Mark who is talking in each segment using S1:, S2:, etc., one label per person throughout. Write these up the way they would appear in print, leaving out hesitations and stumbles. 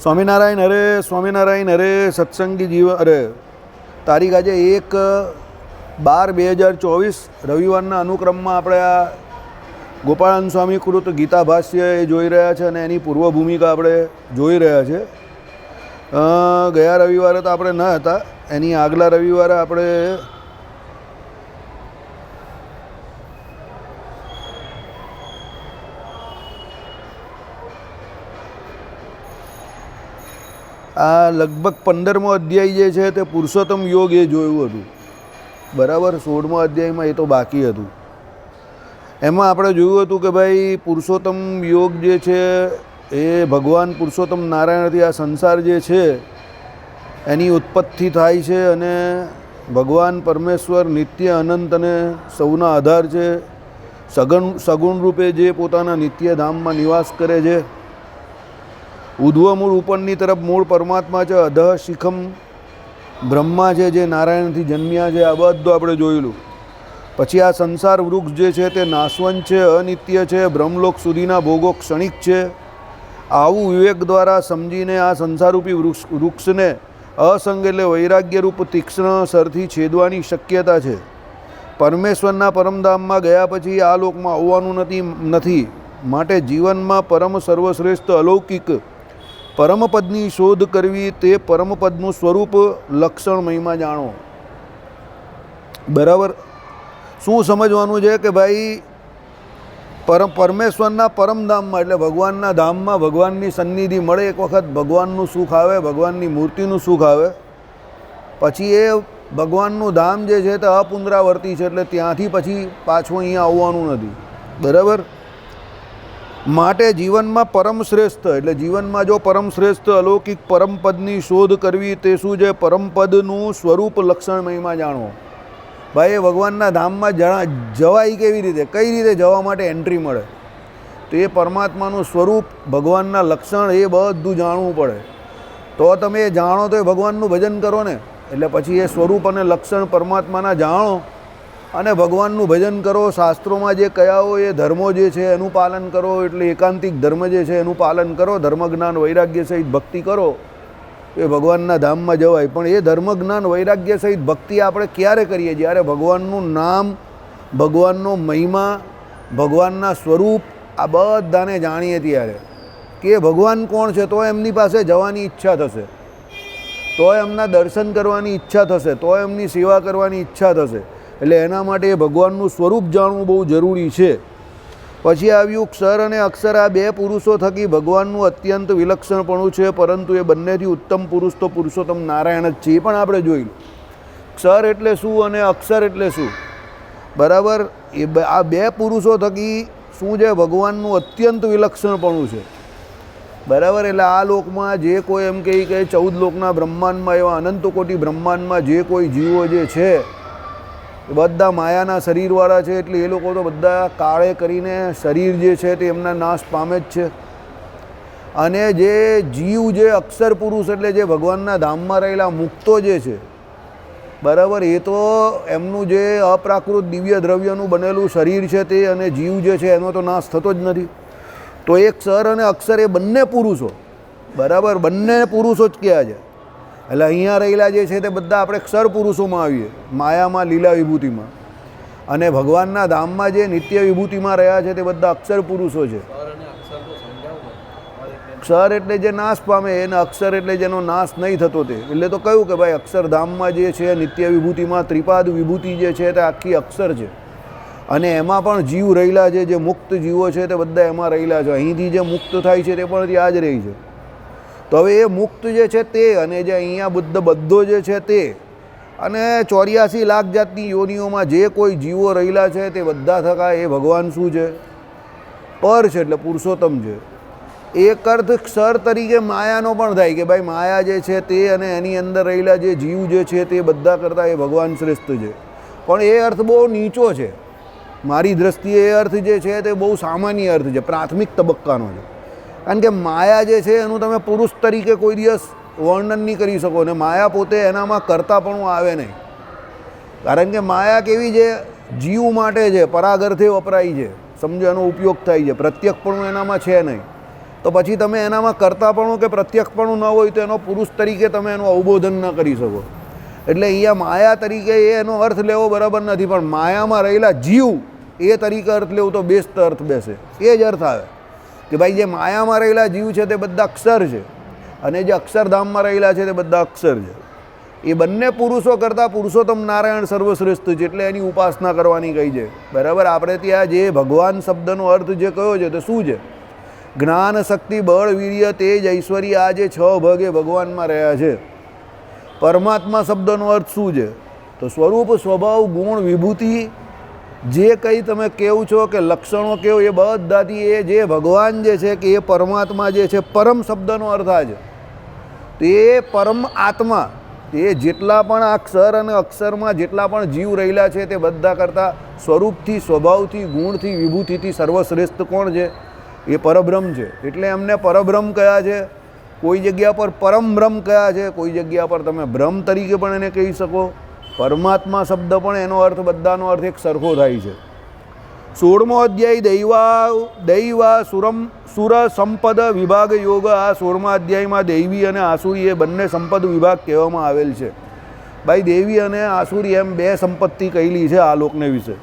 S1: સ્વામિનારાયણ હરે સત્સંગી જીવન અરે તારીખ આજે 1/12/2024 રવિવારના અનુક્રમમાં આપણે આ ગોપાળાનંદ સ્વામી કૃત ગીતા ભાષ્ય એ જોઈ રહ્યા છે અને એની પૂર્વ ભૂમિકા આપણે જોઈ રહ્યા છે. ગયા રવિવારે તો આપણે ન હતા, એની આગલા રવિવારે આપણે આ લગભગ 15મો અધ્યાય જે છે તે પુરુષોત્તમ યોગ એ જોયું હતું. બરાબર, 16મો અધ્યાયમાં એ તો બાકી હતું. એમાં આપણે જોયું હતું કે ભાઈ પુરુષોત્તમ યોગ જે છે એ ભગવાન પુરુષોત્તમ નારાયણથી આ સંસાર જે છે એની ઉત્પત્તિ થાય છે અને ભગવાન પરમેશ્વર નિત્ય અનંત અને સૌના આધાર છે. સગુણ રૂપે જે પોતાના નિત્ય ધામમાં નિવાસ કરે છે. ઉધ્વ મૂળ ઉપરની તરફ મૂળ પરમાત્મા છે. અધઃ શિખમ બ્રહ્મા છે જે નારાયણથી જન્મ્યા છે. આ બધું આપણે જોયેલું. પછી આ સંસાર વૃક્ષ જે છે તે નાશવંત છે, અનિત્ય છે, બ્રહ્મલોક સુધીના ભોગો ક્ષણિક છે. આવું વિવેક દ્વારા સમજીને આ સંસારરૂપી વૃક્ષને અસંગ એટલે વૈરાગ્યરૂપ તીક્ષ્ણ સરથી છેદવાની શક્યતા છે. પરમેશ્વરના પરમધામમાં ગયા પછી આ લોકમાં આવવાનું નથી. માટે જીવનમાં પરમ સર્વશ્રેષ્ઠ અલૌકિક પરમપદની શોધ કરવી, તે પરમપદનું સ્વરૂપ લક્ષણ મહિમા જાણો. બરાબર, શું સમજવાનું છે કે ભાઈ પરમેશ્વરના પરમધામમાં એટલે ભગવાનના ધામમાં ભગવાનની સન્નિધિ મળે. એક વખત ભગવાનનું સુખ આવે, ભગવાનની મૂર્તિનું સુખ આવે, પછી એ ભગવાનનું ધામ જે છે તે અપુનરાવર્તી છે, એટલે ત્યાંથી પછી પાછું અહીંયા આવવાનું નથી. બરાબર, માટે જીવનમાં પરમ શ્રેષ્ઠ એટલે જીવનમાં જો પરમ શ્રેષ્ઠ અલૌકિક પરમપદની શોધ કરવી, તે શું છે? પરમપદનું સ્વરૂપ લક્ષણ મહિમા જાણવો. ભાઈ એ ભગવાનના ધામમાં જવાય કેવી રીતે, કઈ રીતે જવા માટે એન્ટ્રી મળે, તો એ પરમાત્માનું સ્વરૂપ, ભગવાનના લક્ષણ એ બધું જાણવું પડે. તો તમે એ જાણો તો એ ભગવાનનું ભજન કરો ને. એટલે પછી એ સ્વરૂપ અને લક્ષણ પરમાત્માના જાણો અને ભગવાનનું ભજન કરો. શાસ્ત્રોમાં જે કયા હોય એ ધર્મો જે છે એનું પાલન કરો. એટલે એકાંતિક ધર્મ જે છે એનું પાલન કરો. ધર્મ જ્ઞાન વૈરાગ્ય સહિત ભક્તિ કરો, એ ભગવાનના ધામમાં જવાય. પણ એ ધર્મ જ્ઞાન વૈરાગ્ય સહિત ભક્તિ આપણે ક્યારે કરીએ? જ્યારે ભગવાનનું નામ, ભગવાનનો મહિમા, ભગવાનના સ્વરૂપ આ બધાને જાણીએ ત્યારે કે ભગવાન કોણ છે. તો એમની પાસે જવાની ઈચ્છા થશે, તો એમના દર્શન કરવાની ઈચ્છા થશે, તો એમની સેવા કરવાની ઈચ્છા થશે. એટલે એના માટે ભગવાનનું સ્વરૂપ જાણવું બહુ જરૂરી છે. પછી આવ્યું ક્ષર અને અક્ષર. આ બે પુરુષો થકી ભગવાનનું અત્યંત વિલક્ષણપણું છે, પરંતુ એ બંનેથી ઉત્તમ પુરુષ તો પુરુષોત્તમ નારાયણ જ છે. એ પણ આપણે જોયું. ક્ષર એટલે શું અને અક્ષર એટલે શું? બરાબર, એ આ બે પુરુષો થકી શું છે? ભગવાનનું અત્યંત વિલક્ષણપણું છે. બરાબર, એટલે આ લોકમાં જે કોઈ એમ કહે કે 14 લોકના બ્રહ્માંડમાં, એવા અનંત કોટી બ્રહ્માંડમાં જે કોઈ જીવો જે છે બધા માયાના શરીરવાળા છે. એટલે એ લોકો તો બધા કાળે કરીને શરીર જે છે તે એમના નાશ પામે જ છે. અને જે જીવ જે અક્ષર પુરુષ એટલે જે ભગવાનના ધામમાં રહેલા મુક્તો જે છે, બરાબર, એ તો એમનું જે અપ્રાકૃત દિવ્ય દ્રવ્યનું બનેલું શરીર છે તે અને જીવ જે છે એનો તો નાશ થતો જ નથી. તો એ ક્ષર અને અક્ષર એ બંને પુરુષો, બરાબર, બંને પુરુષો જ કયા છે. એટલે અહીંયા રહેલા જે છે તે બધા આપણે ક્ષર પુરુષોમાં આવીએ, માયામાં, લીલા વિભૂતિમાં. અને ભગવાનના ધામમાં જે નિત્ય વિભૂતિમાં રહ્યા છે તે બધા અક્ષર પુરુષો છે. ક્ષર એટલે જે નાશ પામે, એને અક્ષર એટલે જેનો નાશ નહીં થતો તે. એટલે તો કહ્યું કે ભાઈ અક્ષરધામમાં જે છે નિત્ય વિભૂતિમાં ત્રિપાદ વિભૂતિ જે છે તે આખી અક્ષર છે. અને એમાં પણ જીવ રહેલા છે, જે મુક્ત જીવો છે તે બધા એમાં રહેલા છે. અહીંથી જે મુક્ત થાય છે તે પણ ત્યાં જ રહી છે. તો હવે એ મુક્ત જે છે તે અને જે અહીંયા બધો જે છે તે અને 84 લાખ જાતની યોનિઓમાં જે કોઈ જીવો રહેલા છે તે બધા થકા એ ભગવાન શું છે? પર છે, એટલે પુરુષોત્તમ છે. એક અર્થ ક્ષર તરીકે માયાનો પણ થાય કે ભાઈ માયા જે છે તે અને એની અંદર રહેલા જે જીવ જે છે તે બધા કરતાં એ ભગવાન શ્રેષ્ઠ છે. પણ એ અર્થ બહુ નીચો છે મારી દૃષ્ટિએ. એ અર્થ જે છે તે બહુ સામાન્ય અર્થ છે, પ્રાથમિક તબક્કાનો છે. કારણ કે માયા જે છે એનું તમે પુરુષ તરીકે કોઈ દિવસ વર્ણન નહીં કરી શકો. ને માયા પોતે એનામાં કરતાપણું આવે નહીં. કારણ કે માયા કેવી છે? જીવ માટે છે, પરાગર્થે વપરાય છે, સમજો એનો ઉપયોગ થાય છે. પ્રત્યક્ષપણું એનામાં છે નહીં. તો પછી તમે એનામાં કર્તાપણું કે પ્રત્યક્ષપણું ન હોય તો એનો પુરુષ તરીકે તમે એનું અવબોધન ન કરી શકો. એટલે અહીંયા માયા તરીકે એનો અર્થ લેવો બરાબર નથી, પણ માયામાં રહેલા જીવ એ તરીકે અર્થ લેવું તો બેસ્ટ અર્થ બેસે. એ જ અર્થ આવે કે ભાઈ જે માયામાં રહેલા જીવ છે તે બધા અક્ષર છે, અને જે અક્ષરધામમાં રહેલા છે તે બધા અક્ષર છે. એ બંને પુરુષો કરતાં પુરુષોત્તમ નારાયણ સર્વશ્રેષ્ઠ છે, એટલે એની ઉપાસના કરવાની કહી છે. બરાબર. આપણે ત્યાં જે ભગવાન શબ્દનો અર્થ જે કયો છે તે શું છે? જ્ઞાન, શક્તિ, બળ, વીર્ય, તેજ, ઐશ્વર્ય, આ જે 6 ભાગ એ ભગવાનમાં રહ્યા છે. પરમાત્મા શબ્દનો અર્થ શું છે? તો સ્વરૂપ, સ્વભાવ, ગુણ, વિભૂતિ, જે કંઈ તમે કહો છો કે લક્ષણો કહો એ બધાથી એ જે ભગવાન જે છે કે એ પરમાત્મા જે છે, પરમ શબ્દનો અર્થ આ છે. તો એ પરમ આત્મા, એ જેટલા પણ આ ક્ષર અને અક્ષરમાં જેટલા પણ જીવ રહેલા છે તે બધા કરતાં સ્વરૂપથી, સ્વભાવથી, ગુણથી, વિભૂતિથી સર્વશ્રેષ્ઠ કોણ છે? એ પરબ્રહ્મ છે. એટલે એમને પરબ્રહ્મ કયા છે. કોઈ જગ્યા પર પરમ બ્રહ્મ કયા છે, કોઈ જગ્યા પર તમે બ્રહ્મ તરીકે પણ એને કહી શકો. પરમાત્મા શબ્દ પણ એનો અર્થ બધાનો અર્થ એક સરખો થાય છે. 16મો અધ્યાય દૈવા સુર સંપદ વિભાગ યોગ. આ 16મા અધ્યાયમાં દૈવી અને આસુરી એ બંને સંપદ વિભાગ કહેવામાં આવેલ છે. ભાઈ દેવી અને આસુરી એમ 2 સંપત્તિ કહેલી છે આ લોકને વિશે.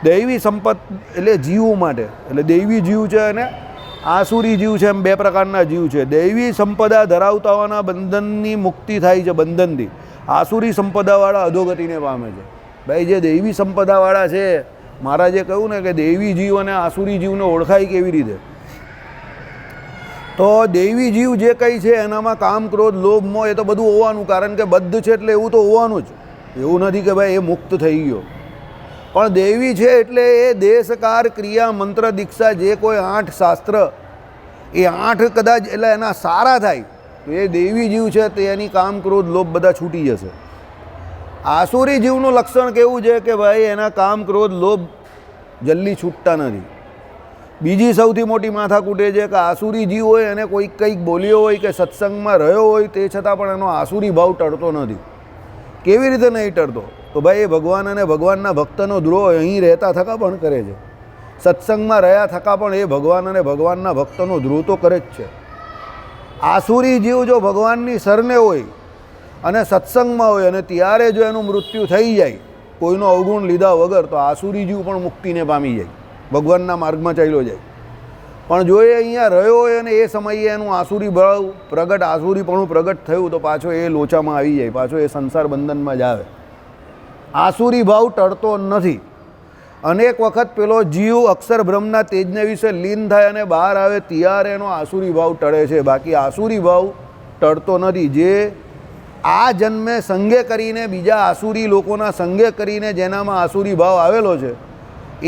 S1: દૈવી સંપત એટલે જીવો માટે, એટલે દૈવી જીવ છે અને આસુરી જીવ છે, એમ 2 પ્રકારના જીવ છે. દૈવી સંપદા ધરાવતાઓના બંધનની મુક્તિ થાય છે બંધનથી. આસુરી સંપદાવાળા અધોગતિને પામે છે. ભાઈ જે દૈવી સંપદાવાળા છે, મહારાજે કહ્યું ને કે દૈવી જીવ અને આસુરી જીવને ઓળખાય કેવી રીતે? તો દૈવી જીવ જે કંઈ છે એનામાં કામ, ક્રોધ, લોભ, મોહ એ તો બધું હોવાનું, કારણ કે બદ્ધ છે એટલે એવું તો હોવાનું જ. એવું નથી કે ભાઈ એ મુક્ત થઈ ગયો. પણ દૈવી છે એટલે એ દેશકાર, ક્રિયા, મંત્ર, દીક્ષા, જે કોઈ 8 શાસ્ત્ર એ 8 કદાચ એટલે એના સારા થાય તો એ દૈવી જીવ છે તે એની કામ, ક્રોધ, લોભ બધા છૂટી જશે. આસુરી જીવનું લક્ષણ કેવું છે કે ભાઈ એના કામ, ક્રોધ, લોભ જલ્દી છૂટતા નથી. બીજી સૌથી મોટી માથાકૂટ એ છે કે આસુરી જીવ હોય એને કોઈક કંઈક બોલ્યો હોય કે સત્સંગમાં રહ્યો હોય તે છતાં પણ એનો આસુરી ભાવ ટળતો નથી. કેવી રીતે નહીં ટળતો? તો ભાઈ એ ભગવાન અને ભગવાનના ભક્તનો દ્રોહ અહીં રહેતા થકા પણ કરે છે. સત્સંગમાં રહ્યા થકા પણ એ ભગવાન અને ભગવાનના ભક્તનો દ્રોહ તો કરે જ છે. આસુરી જીવ જો ભગવાનની શરણે હોય અને સત્સંગમાં હોય અને ત્યારે જો એનું મૃત્યુ થઈ જાય કોઈનો અવગુણ લીધા વગર, તો આસુરી જીવ પણ મુક્તિને પામી જાય, ભગવાનના માર્ગમાં ચાલ્યો જાય. પણ જો એ અહીંયા રહ્યો હોય અને એ સમયે એનું આસુરી ભાવ પ્રગટ, આસુરીપણું પ્રગટ થયું તો પાછો એ લોચામાં આવી જાય, પાછો એ સંસાર બંધનમાં જ આવે. આસુરી ભાવ ટળતો નથી. અનેક વખત પેલો જીવ અક્ષર બ્રહ્મના તેજને વિશે લીન થાય અને બહાર આવે ત્યારે એનો આસુરી ભાવ ટળે છે, બાકી આસુરી ભાવ ટળતો નથી. જે આ જન્મે સંગે કરીને બીજા આસુરી લોકોના સંગે કરીને જેનામાં આસુરી ભાવ આવેલો છે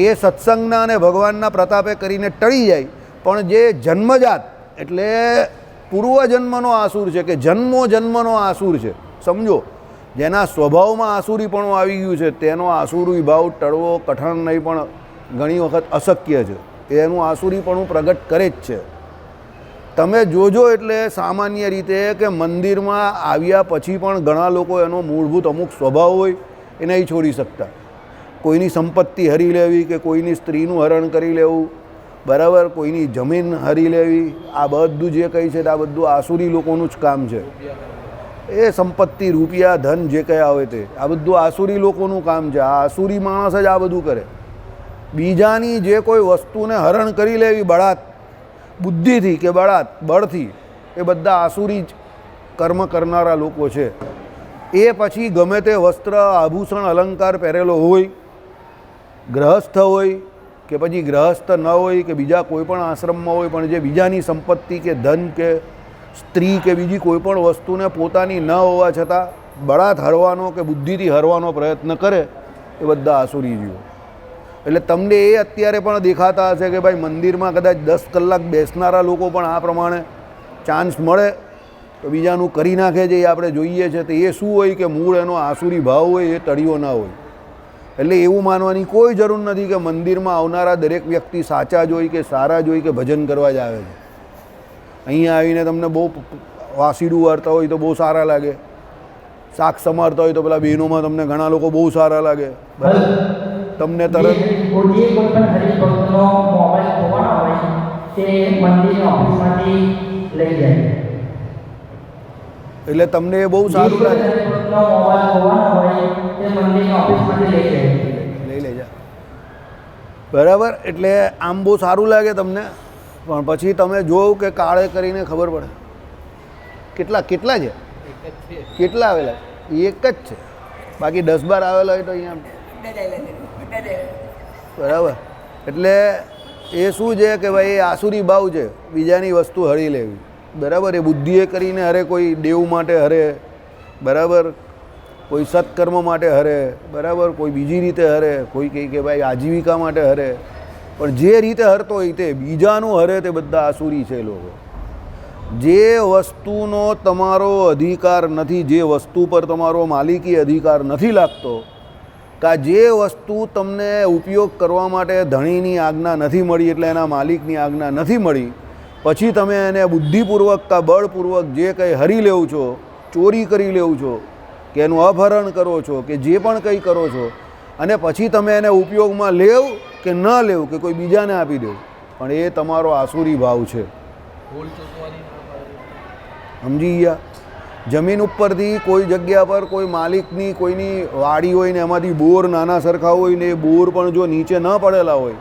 S1: એ સત્સંગના અને ભગવાનના પ્રતાપે કરીને ટળી જાય. પણ જે જન્મજાત એટલે પૂર્વજન્મનો આસુર છે કે જન્મનો આસુર છે, સમજો, જેના સ્વભાવમાં આસુરીપણું આવી ગયું છે તેનો આસુરી ભાવ ટળવો કઠણ નહીં પણ ઘણી વખત અશક્ય છે. એનું આસુરીપણું પ્રગટ કરે જ છે. તમે જોજો એટલે સામાન્ય રીતે કે મંદિરમાં આવ્યા પછી પણ ઘણા લોકો એનો મૂળભૂત અમુક સ્વભાવ હોય એ નહીં છોડી શકતા. કોઈની સંપત્તિ હરી લેવી કે કોઈની સ્ત્રીનું હરણ કરી લેવું, બરાબર, કોઈની જમીન હરી લેવી, આ બધું જે કંઈ છે આ બધું આસુરી લોકોનું જ કામ છે. એ સંપત્તિ, રૂપિયા, ધન જે કંઈ આવે તે આ બધું આસુરી લોકોનું કામ છે. આ આસુરી માણસ જ આ બધું કરે. બીજાની જે કોઈ વસ્તુને હરણ કરી લેવી બળાત, બુદ્ધિથી કે બળથી, એ બધા આસુરી જ કર્મ કરનારા લોકો છે. એ પછી ગમે તે વસ્ત્ર, આભૂષણ, અલંકાર પહેરેલો હોય, ગ્રહસ્થ હોય કે પછી ગ્રહસ્થ ન હોય કે બીજા કોઈ પણ આશ્રમમાં હોય, પણ જે બીજાની સંપત્તિ કે ધન કે સ્ત્રી કે બીજી કોઈ પણ વસ્તુને પોતાની ન હોવા છતાં બળાત હરવાનો કે બુદ્ધિથી હરવાનો પ્રયત્ન કરે એ બધા આસુરી જીવો. એટલે તમને એ અત્યારે પણ દેખાતા હશે કે ભાઈ મંદિરમાં કદાચ 10 કલાક બેસનારા લોકો પણ આ પ્રમાણે ચાન્સ મળે તો બીજાનું કરી નાખે છે. એ આપણે જોઈએ છે. તો એ શું હોય કે મૂળ એનો આસુરી ભાવ હોય એ ટળ્યો ના હોય. એટલે એવું માનવાની કોઈ જરૂર નથી કે મંદિરમાં આવનારા દરેક વ્યક્તિ સાચા જ હોય કે સારા જ હોય કે ભજન કરવા જ આવે છે. અહીંયા આવીને તમને બહુ વાસીડું વાળતા હોય તો બહુ સારા લાગે, શાક સમારતા હોય તો પેલા બહેનોમાં તમને ઘણા લોકો બહુ સારા લાગે, તમને તરત
S2: કોઈ પણ હરિભક્તનો મોબાઈલ ખોવાનો હોય તે મંદિરની ઓફિસમાંથી ઓફિસમાંથી લઈ જાય.
S1: એટલે તમને એ બહુ સારું લાગે.
S2: મોબાઈલ હોવાના હોય તે મંદિરની ઓફિસમાંથી લઈ જાય.
S1: લઈ લેજા. બરાબર. એટલે આમ બહુ સારું લાગે તમને, પણ પછી તમે જોવું કે કાળે કરીને ખબર પડે કેટલા કેટલા છે, કેટલા આવેલા એક જ છે, બાકી 10-12 આવેલા હોય તો અહીંયા. બરાબર. એટલે એ શું છે કે ભાઈ એ આસુરી ભાવ છે, બીજાની વસ્તુ હરી લેવી. બરાબર. એ બુદ્ધિએ કરીને હરે, કોઈ દેવ માટે હરે, બરાબર, કોઈ સત્કર્મ માટે હરે, બરાબર, કોઈ બીજી રીતે હરે, કોઈ કહે કે ભાઈ આજીવિકા માટે હરે. પણ જે રીતે હરતો હોય તે બીજાનું હરે તે બધા આસુરી છે લોકો. જે વસ્તુનો તમારો અધિકાર નથી, જે વસ્તુ પર તમારો માલિકી અધિકાર નથી લાગતો, કે જે વસ્તુ તમને ઉપયોગ કરવા માટે ધણીની આજ્ઞા નથી મળી, એટલે એના માલિકની આજ્ઞા નથી મળી, પછી તમે એને બુદ્ધિપૂર્વક કા બળપૂર્વક જે કંઈ હરી લેવ છો, ચોરી કરી લેવ છો, કે એનું અપહરણ કરો છો, કે જે પણ કંઈ કરો છો, અને પછી તમે એને ઉપયોગમાં લેવ કે ન લેવ, કે કોઈ બીજાને આપી દેવ, પણ એ તમારો આસુરી ભાવ છે. સમજી ગયા? જમીન ઉપરથી કોઈ જગ્યા પર કોઈ માલિકની કોઈની વાડી હોય ને એમાંથી બોર નાના સરખા હોય ને એ બોર પણ જો નીચે ન પડેલા હોય,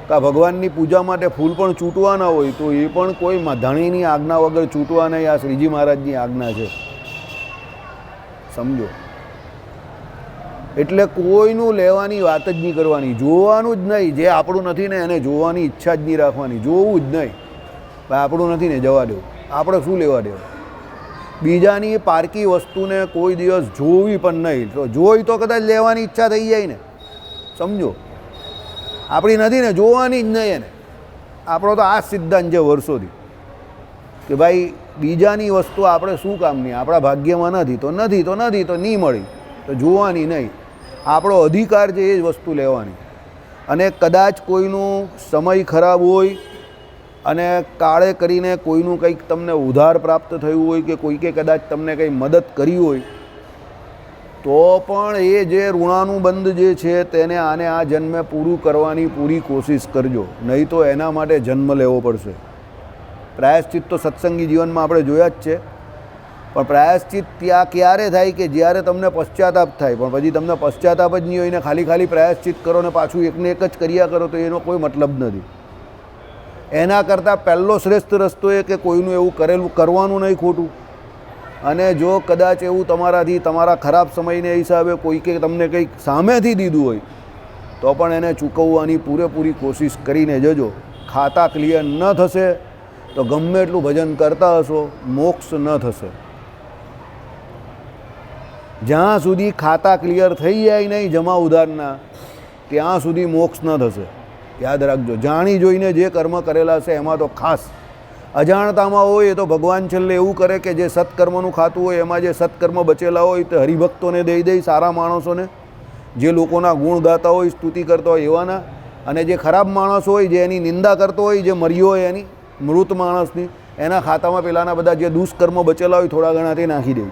S1: કાં ભગવાનની પૂજા માટે ફૂલ પણ ચૂંટવાના હોય, તો એ પણ કોઈ ધણીની આજ્ઞા વગર ચૂંટવા નહીં. આ શ્રીજી મહારાજની આજ્ઞા છે. સમજો? એટલે કોઈનું લેવાની વાત જ નહીં કરવાની, જોવાનું જ નહીં. જે આપણું નથી ને એને જોવાની ઈચ્છા જ નહીં રાખવાની, જોવું જ નહીં. ભાઈ આપણું નથી ને જવા દેવું, આપણે શું લેવા દેવું. બીજાની પારકી વસ્તુને કોઈ દિવસ જોવી પણ નહીં. તો જોઈ તો કદાચ લેવાની ઈચ્છા થઈ જાય ને. સમજો? આપણી નથી ને, જોવાની જ નહીં એને. આપણો તો આ સિદ્ધાંત છે વર્ષોથી કે ભાઈ બીજાની વસ્તુ આપણે શું કામની, આપણા ભાગ્યમાં નથી તો નથી, તો નથી, તો નહીં મળી તો જોવાની નહીં. આપણો અધિકાર છે એ જ વસ્તુ લેવાની. અને કદાચ કોઈનું સમય ખરાબ હોય અને કાળે કરીને કોઈનું કંઈક તમને ઉધાર પ્રાપ્ત થયું હોય, કે કોઈકે કદાચ તમને કંઈ મદદ કરી હોય, તો પણ એ જે ઋણાનુબંધ જે છે તેને આને આ જન્મે પૂરું કરવાની પૂરી કોશિશ કરજો, નહીં તો એના માટે જન્મ લેવો પડશે. પ્રાયશ્ચિત તો સત્સંગી જીવનમાં આપણે જોયા જ છે, પણ પ્રાયશ્ચિત ત્યાં ક્યારે થાય કે જ્યારે તમને પશ્ચાતાપ થાય. પણ પછી તમને પશ્ચાતાપ જ નહીં હોય ને ખાલી પ્રાયશ્ચિત કરો ને પાછું એકને એક જ કર્યા કરો, તો એનો કોઈ મતલબ નથી. એના કરતાં પહેલો શ્રેષ્ઠ રસ્તો એ કે કોઈનું એવું કરેલું કરવાનું નહીં ખોટું. અને જો કદાચ એવું તમારાથી તમારા ખરાબ સમયને હિસાબે કોઈકે તમને કંઈક સામેથી દીધું હોય, તો પણ એને ચૂકવવાની પૂરેપૂરી કોશિશ કરીને જજો. ખાતા ક્લિયર ન થશે તો ગમે એટલું ભજન કરતા હશો, મોક્ષ ન થશે. જ્યાં સુધી ખાતા ક્લિયર થઈ જાય નહીં જમા ઉધારના, ત્યાં સુધી મોક્ષ ન થશે. યાદ રાખજો. જાણી જોઈને જે કર્મ કરેલા છે એમાં તો ખાસ. અજાણતામાં હોય એ તો ભગવાન છેલ્લે એવું કરે કે જે સત્કર્મનું ખાતું હોય એમાં જે સત્કર્મ બચેલા હોય તે હરિભક્તોને દઈ સારા માણસોને, જે લોકોના ગુણ ગાતા હોય, સ્તુતિ કરતા હોય એવાના. અને જે ખરાબ માણસ હોય, જે એની નિંદા કરતો હોય, જે મર્યો હોય એની મૃત માણસની, એના ખાતામાં પેલાના બધા જે દુષ્કર્મ બચેલા હોય થોડા ઘણા તે નાખી દે.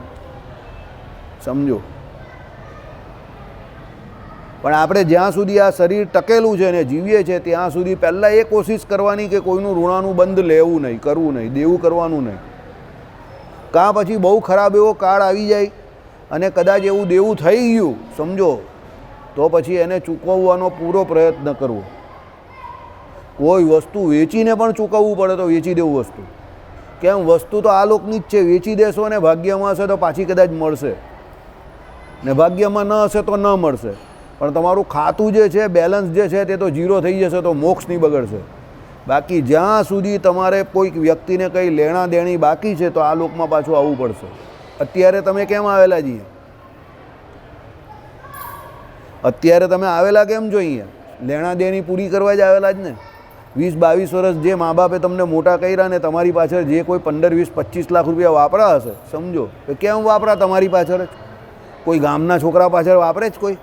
S1: સમજો? પણ આપણે જ્યાં સુધી આ શરીર ટકેલું છે ને જીવીએ છીએ ત્યાં સુધી પહેલાં એ કોશિશ કરવાની કે કોઈનું ઋણાનું બંધ લેવું નહીં, કરવું નહીં, દેવું કરવાનું નહીં. કાં પછી બહુ ખરાબ એવો કાળ આવી જાય અને કદાચ એવું દેવું થઈ ગયું, સમજો, તો પછી એને ચૂકવવાનો પૂરો પ્રયત્ન કરવો. કોઈ વસ્તુ વેચીને પણ ચૂકવવું પડે તો વેચી દેવું વસ્તુ. કેમ? વસ્તુ તો આ લોકની જ છે, વેચી દેશો ને ભાગ્યમાં હશે તો પાછી કદાચ મળશે, ને ભાગ્યમાં ન હશે તો ન મળશે. પણ તમારું ખાતું જે છે, બેલેન્સ જે છે તે તો ઝીરો થઈ જશે તો મોક્ષ નહીં બગડશે. બાકી જ્યાં સુધી તમારે કોઈક વ્યક્તિને કંઈ લેણા દેણી બાકી છે તો આ લોકમાં પાછું આવવું પડશે. અત્યારે તમે કેમ આવેલા છીએ? અત્યારે તમે આવેલા કેમ છો અહીંયા? લેણા દેણી પૂરી કરવા જ આવેલા જ ને. 20-22 વર્ષ જે મા બાપે તમને મોટા કર્યા ને તમારી પાછળ જે કોઈ 15-20-25 લાખ રૂપિયા વાપરા હશે, સમજો, તો કેમ વાપરા? તમારી પાછળ જ. કોઈ ગામના છોકરા પાછળ વાપરે જ કોઈ?